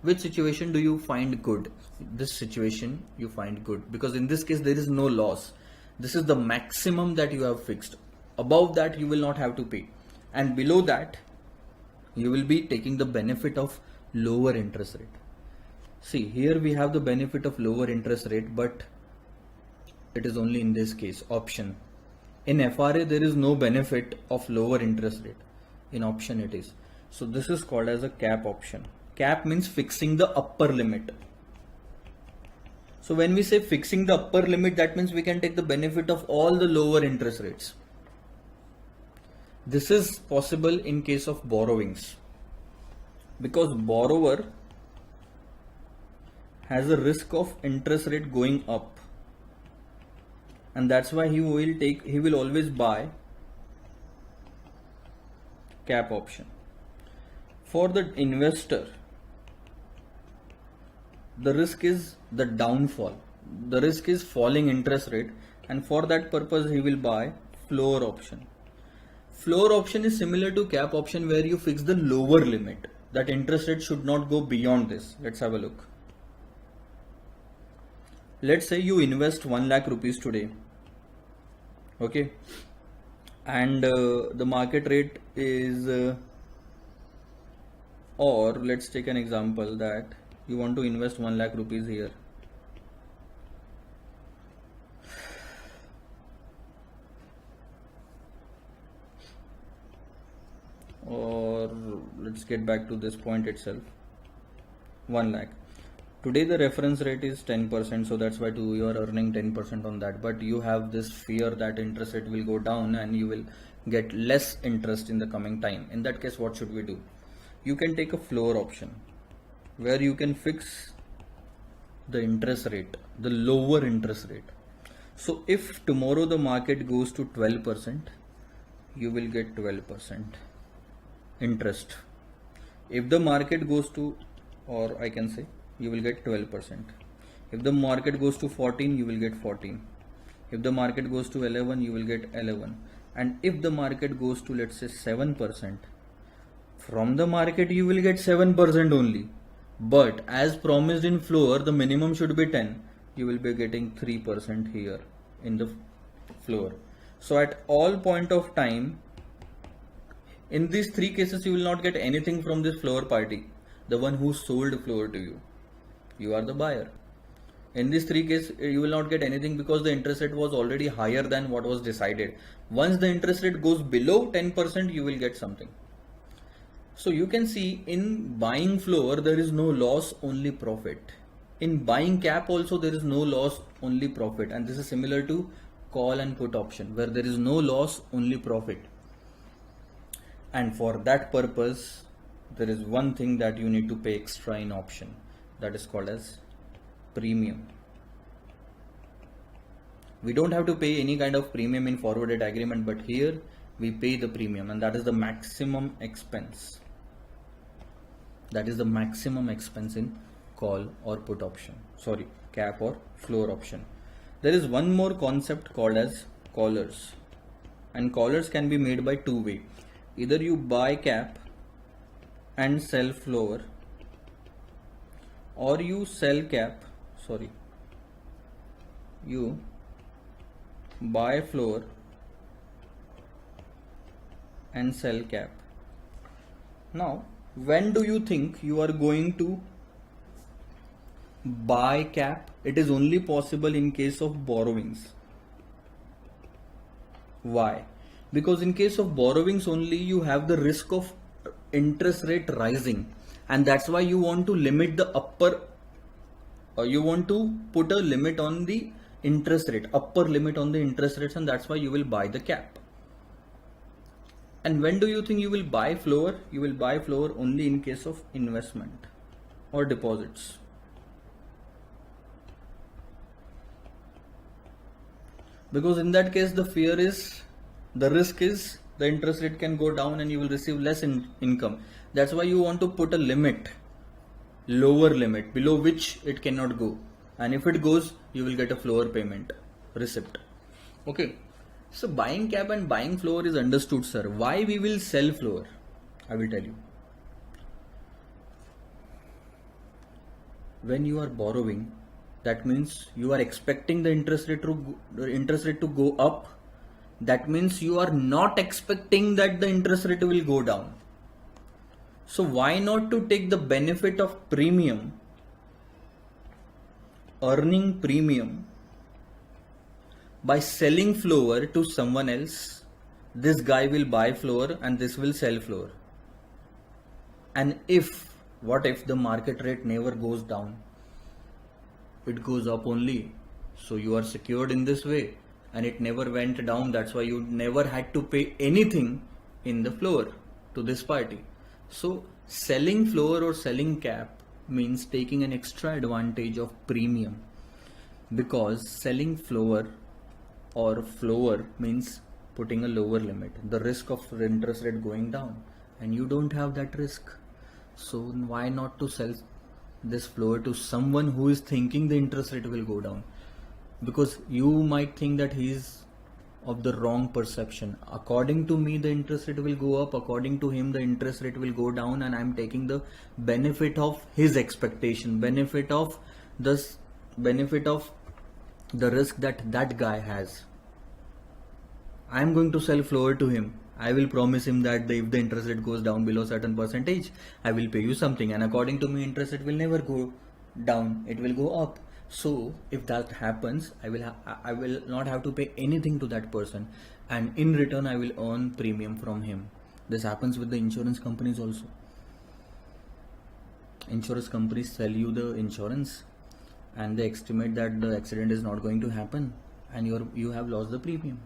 Which situation do you find good? This situation you find good, because in this case there is no loss. This is the maximum that you have fixed. Above that you will not have to pay, and below that you will be taking the benefit of lower interest rate. See, here we have the benefit of lower interest rate, but it is only in this case, option. In FRA there is no benefit of lower interest rate. In option it is. So this is called as a cap option. Cap means fixing the upper limit. So when we say fixing the upper limit, that means we can take the benefit of all the lower interest rates. This is possible in case of borrowings, because borrower has a risk of interest rate going up, and that's why he will always buy cap option. For the investor, the risk is the downfall. The risk is falling interest rate, and for that purpose he will buy floor option. Floor option is similar to cap option, where you fix the lower limit, that interest rate should not go beyond this. Let's have a look. Let's say you invest 1 lakh rupees today, okay, and the market rate is or let's take an example that you want to invest 1 lakh rupees here. Or let's get back to this point itself. 1 lakh. Today the reference rate is 10%, so that's why you are earning 10% on that. But you have this fear that interest rate will go down and you will get less interest in the coming time. In that case, what should we do? You can take a floor option, where you can fix the interest rate, the lower interest rate. So if tomorrow the market goes to 12%, you will get 12% interest. If the market goes to, or I can say, you will get 12%. If the market goes to 14, you will get 14. If the market goes to 11, you will get 11. And if the market goes to, let's say, 7%, from the market you will get 7% only. But as promised in floor, the minimum should be 10. You will be getting 3% here in the floor. So at all point of time, in these three cases, you will not get anything from this floor party, the one who sold floor to you. You are the buyer. In these three cases, you will not get anything because the interest rate was already higher than what was decided. Once the interest rate goes below 10%, you will get something. So you can see in buying floor, there is no loss, only profit. In buying cap also, there is no loss, only profit. And this is similar to call and put option, where there is no loss, only profit. And for that purpose, there is one thing that you need to pay extra in option, that is called as premium. We don't have to pay any kind of premium in forward rate agreement, but here we pay the premium, and that is the maximum expense. That is the maximum expense in call or put option, sorry, cap or floor option. There is one more concept called as collars, and collars can be made by two ways. Either you buy cap and sell floor, or you sell cap, sorry, you buy floor and sell cap. Now, when do you think you are going to buy cap? It is only possible in case of borrowings. Why? Because in case of borrowings only, you have the risk of interest rate rising, and that's why you want to limit the upper, you want to put a limit on the interest rate, upper limit on the interest rates, and that's why you will buy the cap. And when do you think you will buy floor? You will buy floor only in case of investment or deposits. Because in that case, the fear is, the risk is the interest rate can go down and you will receive less income. That's why you want to put a limit, lower limit, below which it cannot go. And if it goes, you will get a floor payment receipt. Okay. So buying cap and buying floor is understood, sir. Why we will sell floor? I will tell you. When you are borrowing, that means you are expecting the interest rate to go up. That means you are not expecting that the interest rate will go down. So why not to take the benefit of premium, earning premium by selling floor to someone else? This guy will buy floor and this will sell floor. And what if the market rate never goes down? It goes up only. So you are secured in this way, and it never went down. That's why you never had to pay anything in the floor to this party. So selling floor or selling cap means taking an extra advantage of premium, because selling floor or floor means putting a lower limit, the risk of interest rate going down, and you don't have that risk. So why not to sell this floor to someone who is thinking the interest rate will go down? Because you might think that he is of the wrong perception. According to me, the interest rate will go up. According to him, the interest rate will go down, and I'm taking the benefit of his expectation, benefit of the risk that guy has. I'm going to sell floor to him. I will promise him that if the interest rate goes down below certain percentage, I will pay you something. And according to me, interest rate will never go down. It will go up. So if that happens, I will not have to pay anything to that person, and in return I will earn premium from him. This happens with the insurance companies also. Insurance companies sell you the insurance, and they estimate that the accident is not going to happen, and you have lost the premium.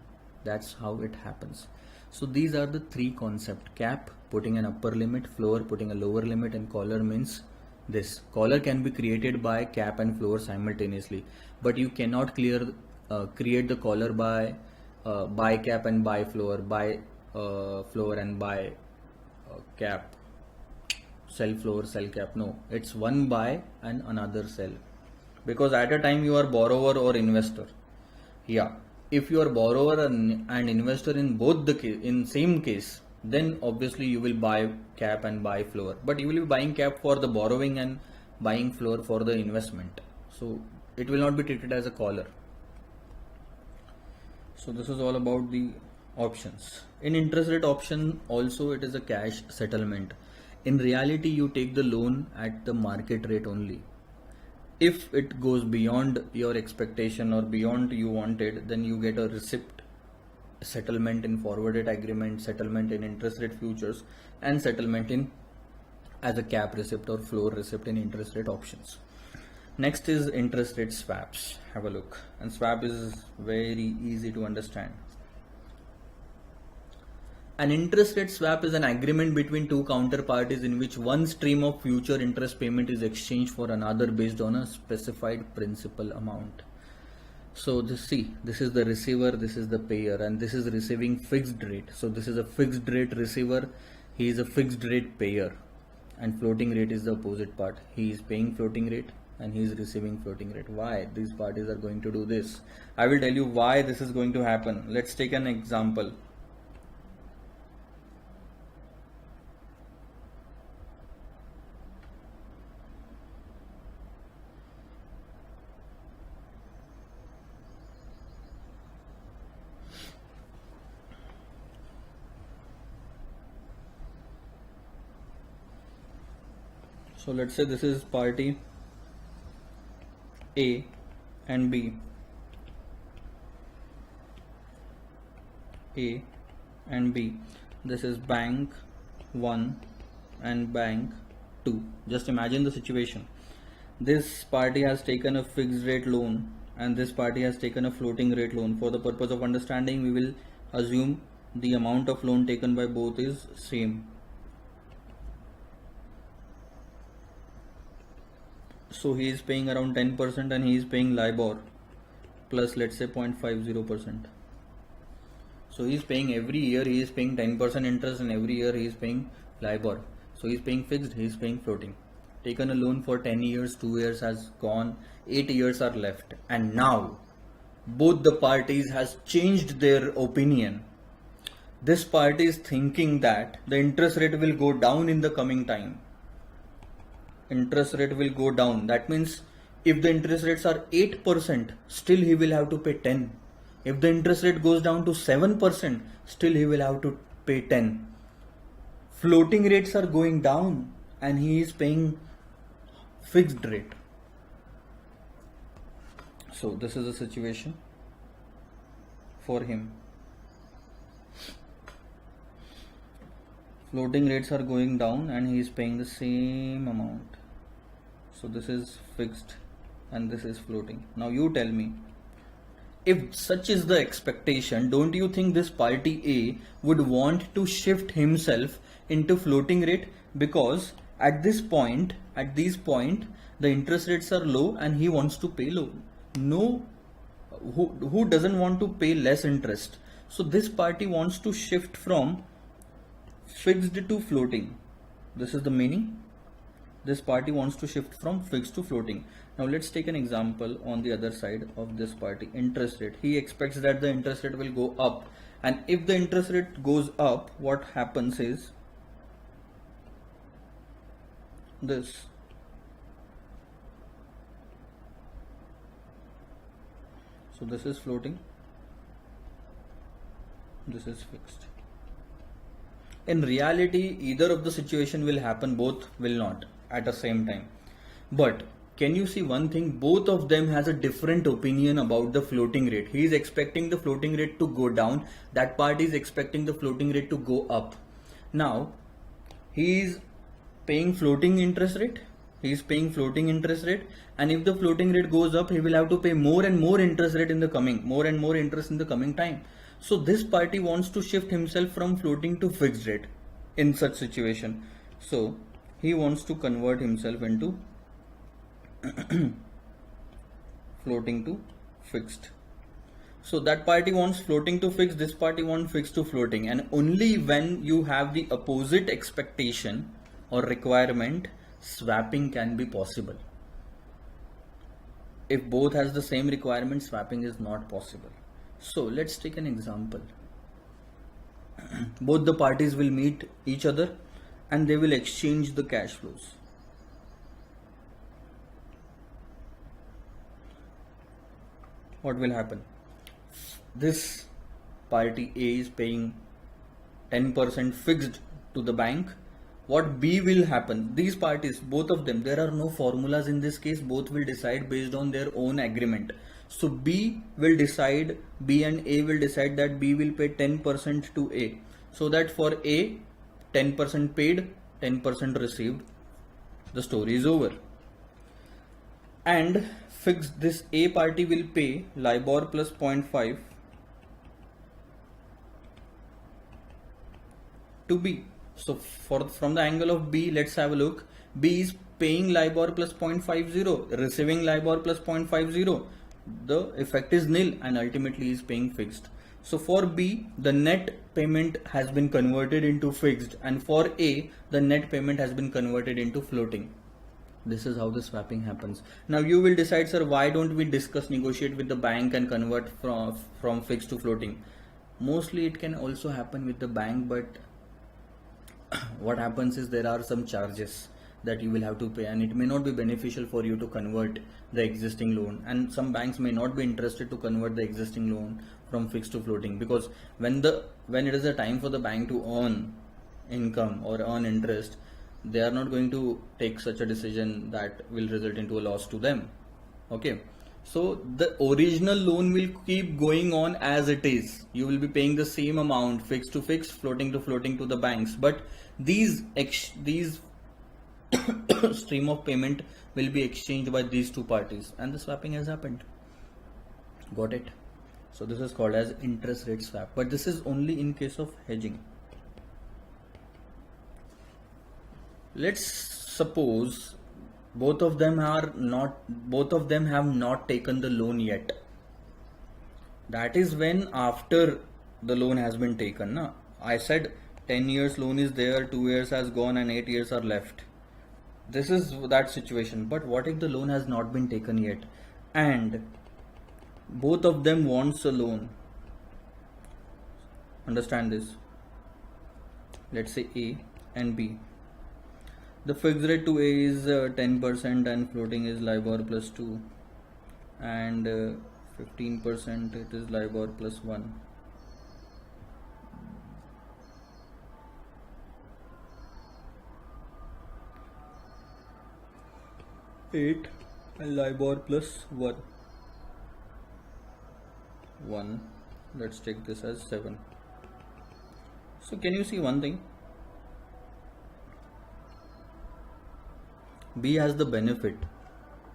That's how it happens. So these are the three concepts: cap, putting an upper limit; floor, putting a lower limit; and collar means this. Collar can be created by cap and floor simultaneously, but you cannot create the collar by buy cap and buy floor, buy floor and buy cap, sell floor, sell cap. No, it's one buy and another sell, because at a time you are borrower or investor. Yeah, if you are borrower and investor in both in same case, then obviously you will buy cap and buy floor, but you will be buying cap for the borrowing and buying floor for the investment. So it will not be treated as a collar. So this is all about the options. In interest rate option also it is a cash settlement. In reality you take the loan at the market rate only. If it goes beyond your expectation or beyond you wanted, then you get a receipt, settlement in forward rate agreement, settlement in interest rate futures, and settlement in as a cap receipt or floor receipt in interest rate options. Next is interest rate swaps. Have a look. And swap is very easy to understand. An interest rate swap is an agreement between two counterparties in which one stream of future interest payment is exchanged for another based on a specified principal amount. So this is the receiver, this is the payer, and this is receiving fixed rate. So this is a fixed rate receiver, he is a fixed rate payer, and floating rate is the opposite part. He is paying floating rate and he is receiving floating rate. Why these parties are going to do this? I will tell you why this is going to happen. Let's take an example. So let's say this is party A and B. A and B. This is bank 1 and bank 2. Just imagine the situation. This party has taken a fixed rate loan and this party has taken a floating rate loan. For the purpose of understanding, we will assume the amount of loan taken by both is same. So he is paying around 10% and he is paying LIBOR plus let's say 0.50%. So he is paying every year, he is paying 10% interest and every year he is paying LIBOR. So he is paying fixed, he is paying floating. Taken a loan for 10 years, 2 years has gone, 8 years are left, and now both the parties has changed their opinion. This party is thinking that the interest rate will go down in the coming time. Interest rate will go down. That means if the interest rates are 8%, still he will have to pay 10. If the interest rate goes down to 7%, still he will have to pay 10. Floating rates are going down and he is paying fixed rate. So this is the situation for him. Floating rates are going down and he is paying the same amount. So this is fixed and this is floating. Now you tell me, if such is the expectation, don't you think this party A would want to shift himself into floating rate? Because at this point, the interest rates are low and he wants to pay low. No, who doesn't want to pay less interest? So this party wants to shift from fixed to floating. This is the meaning. This party wants to shift from fixed to floating. Now let's take an example on the other side of this party. Interest rate. He expects that the interest rate will go up, and if the interest rate goes up, what happens is this. So this is floating, this is fixed. In reality, either of the situation will happen, both will not at the same time. But can you see one thing? Both of them has a different opinion about the floating rate. He is expecting the floating rate to go down. That party is expecting the floating rate to go up. Now, he is paying floating interest rate. He is paying floating interest rate, and if the floating rate goes up, he will have to pay more and more interest rate in the coming time. So this party wants to shift himself from floating to fixed rate in such situation. So he wants to convert himself into floating to fixed. So that party wants floating to fixed, this party wants fixed to floating, and only when you have the opposite expectation or requirement, swapping can be possible. If both has the same requirement, swapping is not possible. So let's take an example. Both the parties will meet each other and they will exchange the cash flows. What will happen? This party A is paying 10% fixed to the bank, what B will happen? These parties, both of them, there are no formulas in this case, both will decide based on their own agreement. So B and A will decide that B will pay 10% to A. So that for A, 10% paid, 10% received. The story is over. And fixed, this A party will pay LIBOR plus 0.5 to B. So from the angle of B, let's have a look. B is paying LIBOR plus 0.50, receiving LIBOR plus 0.50. The effect is nil and ultimately is paying fixed. So for B, the net payment has been converted into fixed, and for A, the net payment has been converted into floating. This is how the swapping happens. Now you will decide, sir, why don't we negotiate with the bank and convert from fixed to floating? Mostly it can also happen with the bank, but what happens is there are some charges that you will have to pay, and it may not be beneficial for you to convert the existing loan, and some banks may not be interested to convert the existing loan from fixed to floating, because when it is a time for the bank to earn income or earn interest, they are not going to take such a decision that will result into a loss to them. Okay, so the original loan will keep going on as it is. You will be paying the same amount, fixed to fixed, floating to the banks, but these stream of payment will be exchanged by these two parties, and the swapping has happened. Got it? So this is called as interest rate swap, but this is only in case of hedging. Let's suppose both of them have not taken the loan yet. That is when after the loan has been taken. I said 10 years loan is there, 2 years has gone and 8 years are left. This is that situation. But what if the loan has not been taken yet and both of them wants a loan? Understand this. Let's say A and B. The fixed rate to A is 10% and floating is LIBOR plus 2, and 15% it is LIBOR plus 1. Eight and LIBOR plus 1. Let's take this as 7. So can you see one thing? B has the benefit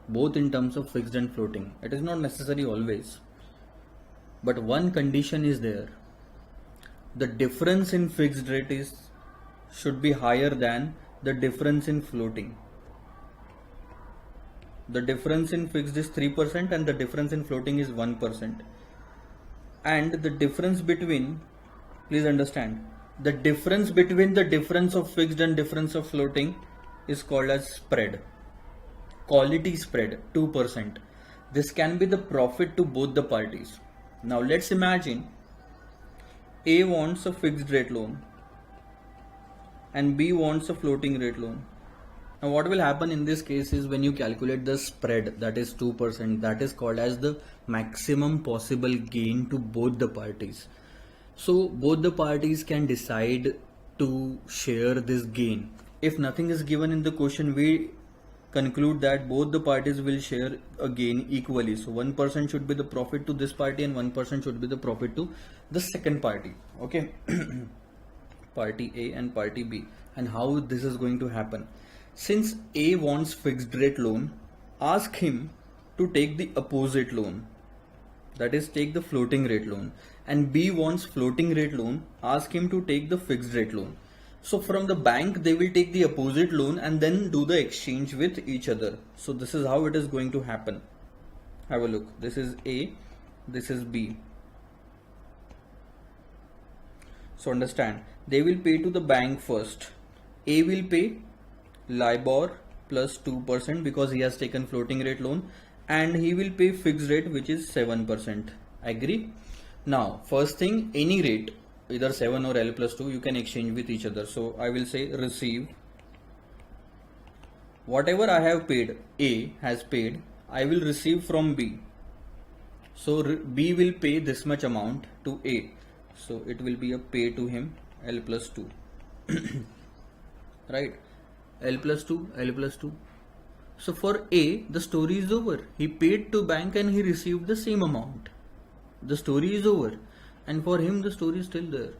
both in terms of fixed and floating. It is not necessary always, but one condition is there. The difference in fixed rate should be higher than the difference in floating. The difference in fixed is 3% and the difference in floating is 1%. And the difference between, please understand, the difference between the difference of fixed and difference of floating is called as spread. Quality spread, 2%. This can be the profit to both the parties. Now let's imagine A wants a fixed rate loan and B wants a floating rate loan. Now what will happen in this case is, when you calculate the spread, that is 2%, that is called as the maximum possible gain to both the parties. So both the parties can decide to share this gain. If nothing is given in the question, we conclude that both the parties will share a gain equally. So 1% should be the profit to this party and 1% should be the profit to the second party. Okay. Party A and party B. And how this is going to happen? Since A wants fixed rate loan, ask him to take the opposite loan, that is take the floating rate loan, and B wants floating rate loan, ask him to take the fixed rate loan. So from the bank they will take the opposite loan and then do the exchange with each other. So this is how it is going to happen. Have a look. This is A, this is B. So understand, they will pay to the bank first. A will pay LIBOR plus 2% because he has taken floating rate loan, and he will pay fixed rate which is 7%. Agree? Now first thing, any rate, either 7 or L plus 2, you can exchange with each other. So I will say receive. Whatever I have paid, A has paid, I will receive from B. So B will pay this much amount to A. So it will be a pay to him L plus 2. Right, L plus 2, L plus 2. So for A, the story is over. He paid to bank and he received the same amount. The story is over. And for him, the story is still there.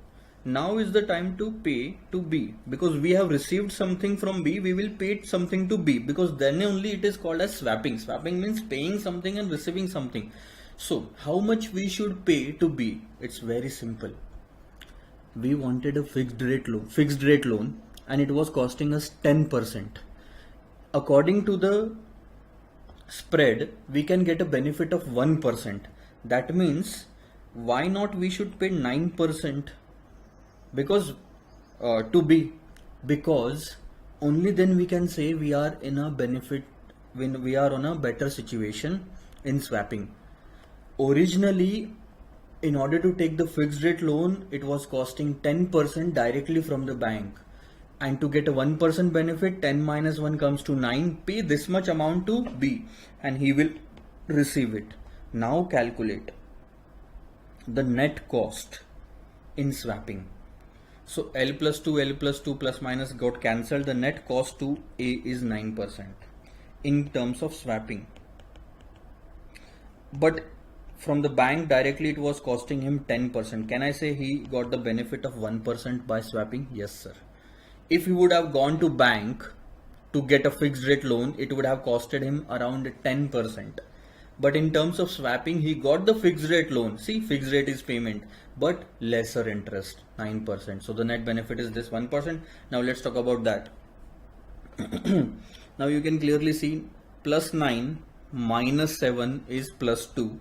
Now is the time to pay to B, because we have received something from B, we will pay something to B, because then only it is called as swapping. Swapping means paying something and receiving something. So how much we should pay to B? It's very simple. We wanted a fixed rate loan and it was costing us 10%. According to the spread, we can get a benefit of 1%. That means why not we should pay 9%? Because to B, because only then we can say we are in a benefit, when we are on a better situation in swapping. Originally, in order to take the fixed rate loan, it was costing 10% directly from the bank, and to get a 1% benefit, 10 minus 1 comes to 9. Pay this much amount to B and he will receive it. Now calculate the net cost in swapping. So L plus 2 plus minus got cancelled. The net cost to A is 9% in terms of swapping. But from the bank directly it was costing him 10%. Can I say he got the benefit of 1% by swapping? Yes, sir. If he would have gone to bank to get a fixed rate loan, it would have costed him around 10%. But in terms of swapping, he got the fixed rate loan. See, fixed rate is payment, but lesser interest, 9%. So the net benefit is this 1%. Now let's talk about that. Now you can clearly see plus 9 minus 7 is plus 2,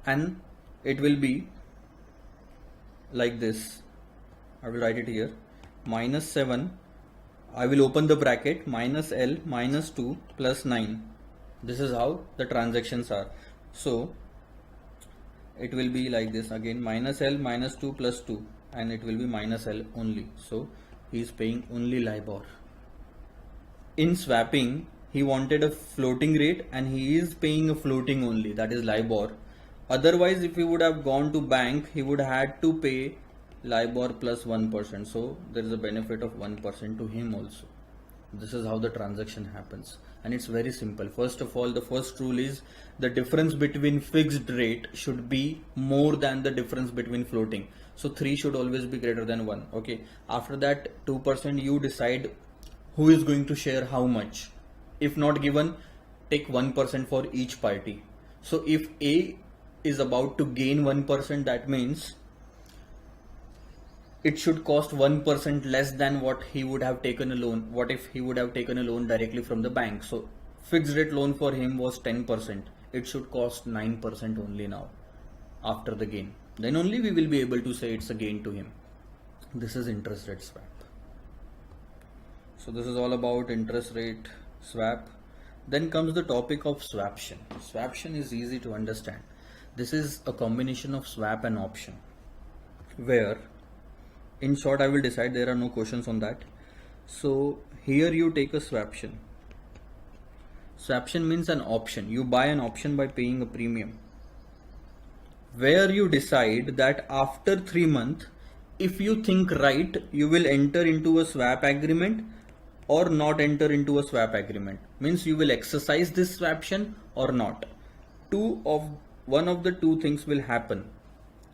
and it will be like this. I will write it here. Minus 7, I will open the bracket, minus L minus 2 plus 9. This is how the transactions are. So it will be like this again, minus L minus 2 plus 2, and it will be minus L only. So he is paying only LIBOR. In swapping, he wanted a floating rate and he is paying a floating only, that is LIBOR. Otherwise, if he would have gone to bank, he would have had to pay LIBOR plus 1%. So there is a benefit of 1% to him also. This is how the transaction happens, and it's very simple. First of all, the first rule is the difference between fixed rate should be more than the difference between floating. So 3 should always be greater than 1. Okay. After that, 2%, you decide who is going to share how much. If not given, take 1% for each party. So if A is about to gain 1%, that means it should cost 1% less than what he would have taken a loan. What if he would have taken a loan directly from the bank? So fixed rate loan for him was 10%. It should cost 9% only now after the gain. Then only we will be able to say it's a gain to him. This is interest rate swap. So this is all about interest rate swap. Then comes the topic of swaption. Swaption is easy to understand. This is a combination of swap and option, where in short, I will decide, there are no questions on that. So here you take a swaption. Swaption means an option. You buy an option by paying a premium, where you decide that after 3 months, if you think right, you will enter into a swap agreement or not enter into a swap agreement. Means you will exercise this swaption or not. One of the two things will happen.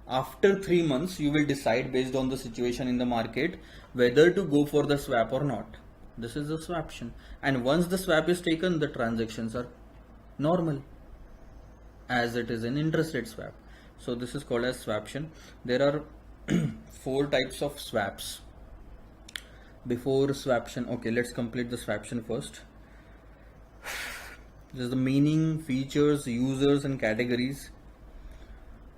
After 3 months, you will decide based on the situation in the market whether to go for the swap or not. This is the swaption. And once the swap is taken, the transactions are normal, as it is in interest rate swap. So this is called as swaption. There are 4 types of swaps. Before swaption, okay, let's complete the swaption first. This is the meaning, features, users and categories.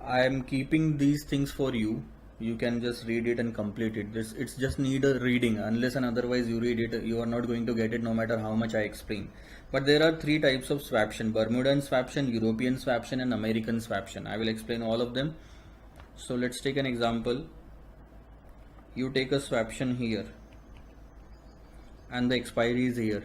I am keeping these things for you. You can just read it and complete it. It's just need a reading. Unless and otherwise you read it, you are not going to get it no matter how much I explain. But there are 3 types of swaption: Bermudan swaption, European swaption and American swaption. I will explain all of them. So let's take an example. You take a swaption here and the expiry is here.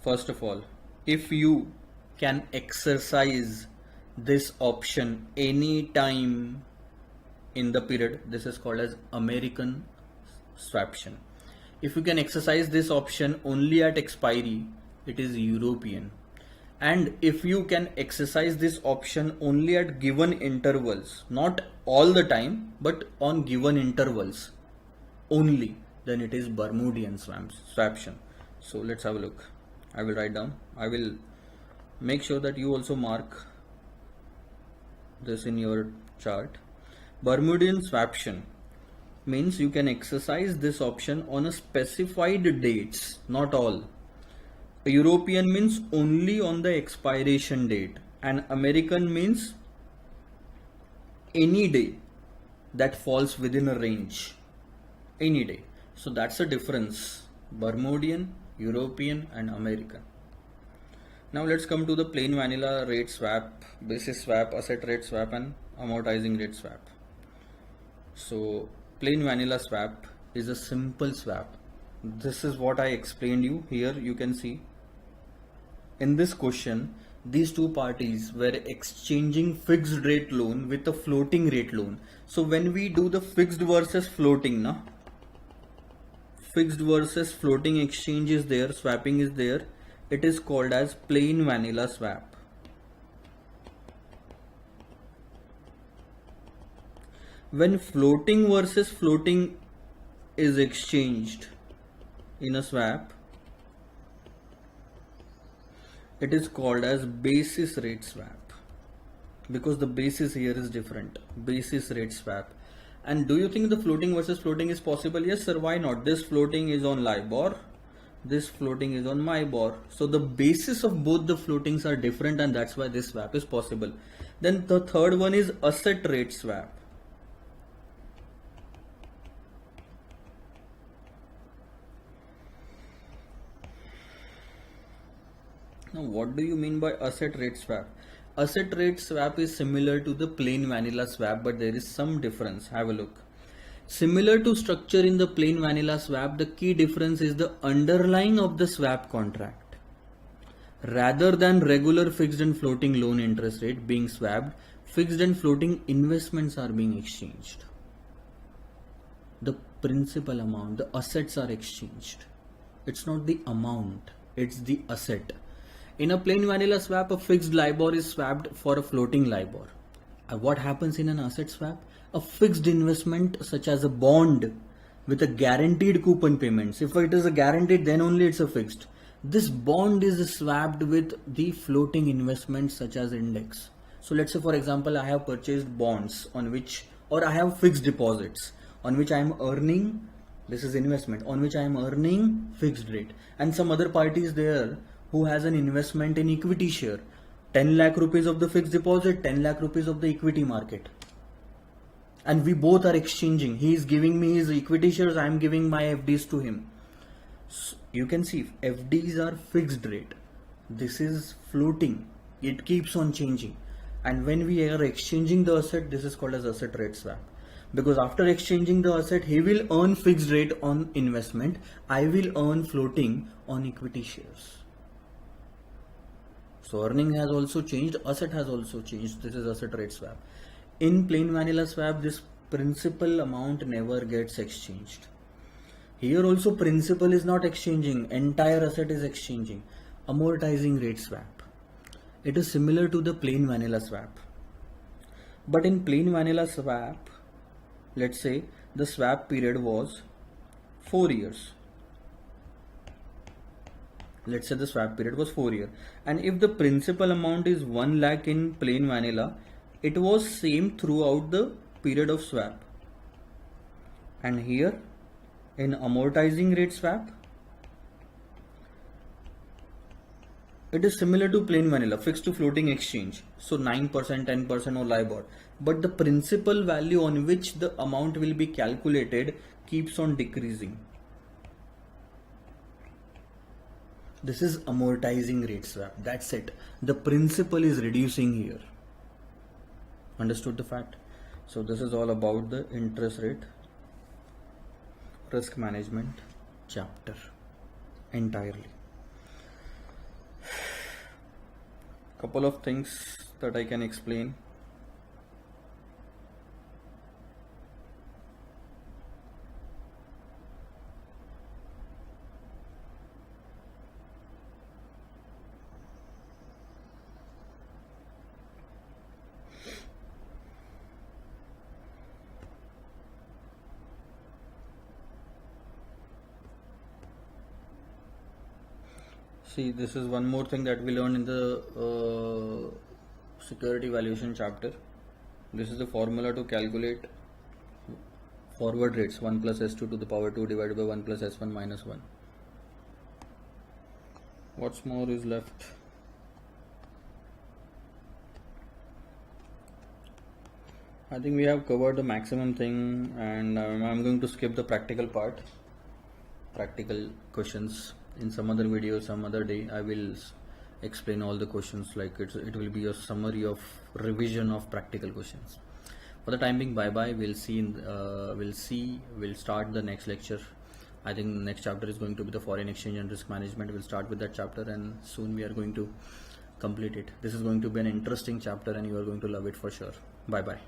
First of all, if you can exercise this option anytime in the period, this is called as American swaption. If you can exercise this option only at expiry, it is European. And if you can exercise this option only at given intervals, not all the time, but on given intervals only, then it is Bermudian swaption. So let's have a look. I will write down. I will make sure that you also mark this in your chart. Bermudian swaption means you can exercise this option on a specified dates, not all. European means only on the expiration date, and American means any day that falls within a range, any day. So that's the difference: Bermudian, European, and American. Now let's come to the plain vanilla rate swap, basis swap, asset rate swap, and amortizing rate swap. So plain vanilla swap is a simple swap. This is what I explained you. Here you can see in this question, these two parties were exchanging fixed rate loan with a floating rate loan. So when we do the fixed versus floating, fixed versus floating exchange is there, swapping is there, it is called as plain vanilla swap. When floating versus floating is exchanged in a swap, it is called as basis rate swap, because the basis here is different. Basis rate swap. And do you think the floating versus floating is possible? Yes sir, why not? This floating is on LIBOR, this floating is on MIBOR. So the basis of both the floatings are different, and that's why this swap is possible. Then the third one is asset rate swap. Now what do you mean by asset rate swap? Asset rate swap is similar to the plain vanilla swap, but there is some difference. Have a look. Similar to structure in the plain vanilla swap, the key difference is the underlying of the swap contract. Rather than regular fixed and floating loan interest rate being swapped, fixed and floating investments are being exchanged. The principal amount, the assets are exchanged. It's not the amount, it's the asset. In a plain vanilla swap, a fixed LIBOR is swapped for a floating LIBOR. What happens in an asset swap? A fixed investment such as a bond with a guaranteed coupon payments. If it is a guaranteed, then only it's a fixed. This bond is swapped with the floating investments such as index. So let's say for example, I have purchased bonds on which, or I have fixed deposits on which I am earning, this is investment, on which I am earning fixed rate. And some other party is there who has an investment in equity share, 10 lakh rupees of the fixed deposit, 10 lakh rupees of the equity market. And we both are exchanging. He is giving me his equity shares, I am giving my FDs to him. So you can see FDs are fixed rate. This is floating. It keeps on changing. And when we are exchanging the asset, this is called as asset rate swap. Because after exchanging the asset, he will earn fixed rate on investment. I will earn floating on equity shares. So earning has also changed, asset has also changed. This is asset rate swap. In plain vanilla swap, this principal amount never gets exchanged. Here also principal is not exchanging, entire asset is exchanging. Amortizing rate swap. It is similar to the plain vanilla swap. But in plain vanilla swap, let's say the swap period was 4 years. Let's say the swap period was 4 years, and if the principal amount is 1 lakh in plain vanilla, it was same throughout the period of swap. And here in amortizing rate swap, it is similar to plain vanilla, fixed to floating exchange. So 9%, 10% or LIBOR, but the principal value on which the amount will be calculated keeps on decreasing. This is amortizing rate swap. That's it. The principal is reducing here. Understood the fact? So this is all about the interest rate risk management chapter entirely. Couple of things that I can explain. See, this is one more thing that we learned in the security valuation chapter. This is the formula to calculate forward rates, 1 plus S2 to the power 2 divided by 1 plus S1 minus 1. What's more is left? I think we have covered the maximum thing, and I'm going to skip the practical part, practical questions. In some other video, some other day, I will explain all the questions, like it will be a summary of revision of practical questions. For the time being, bye bye. We'll start the next lecture. I think the next chapter is going to be the foreign exchange and risk management. We'll start with that chapter, and soon we are going to complete it. This is going to be an interesting chapter, and you are going to love it for sure. Bye bye.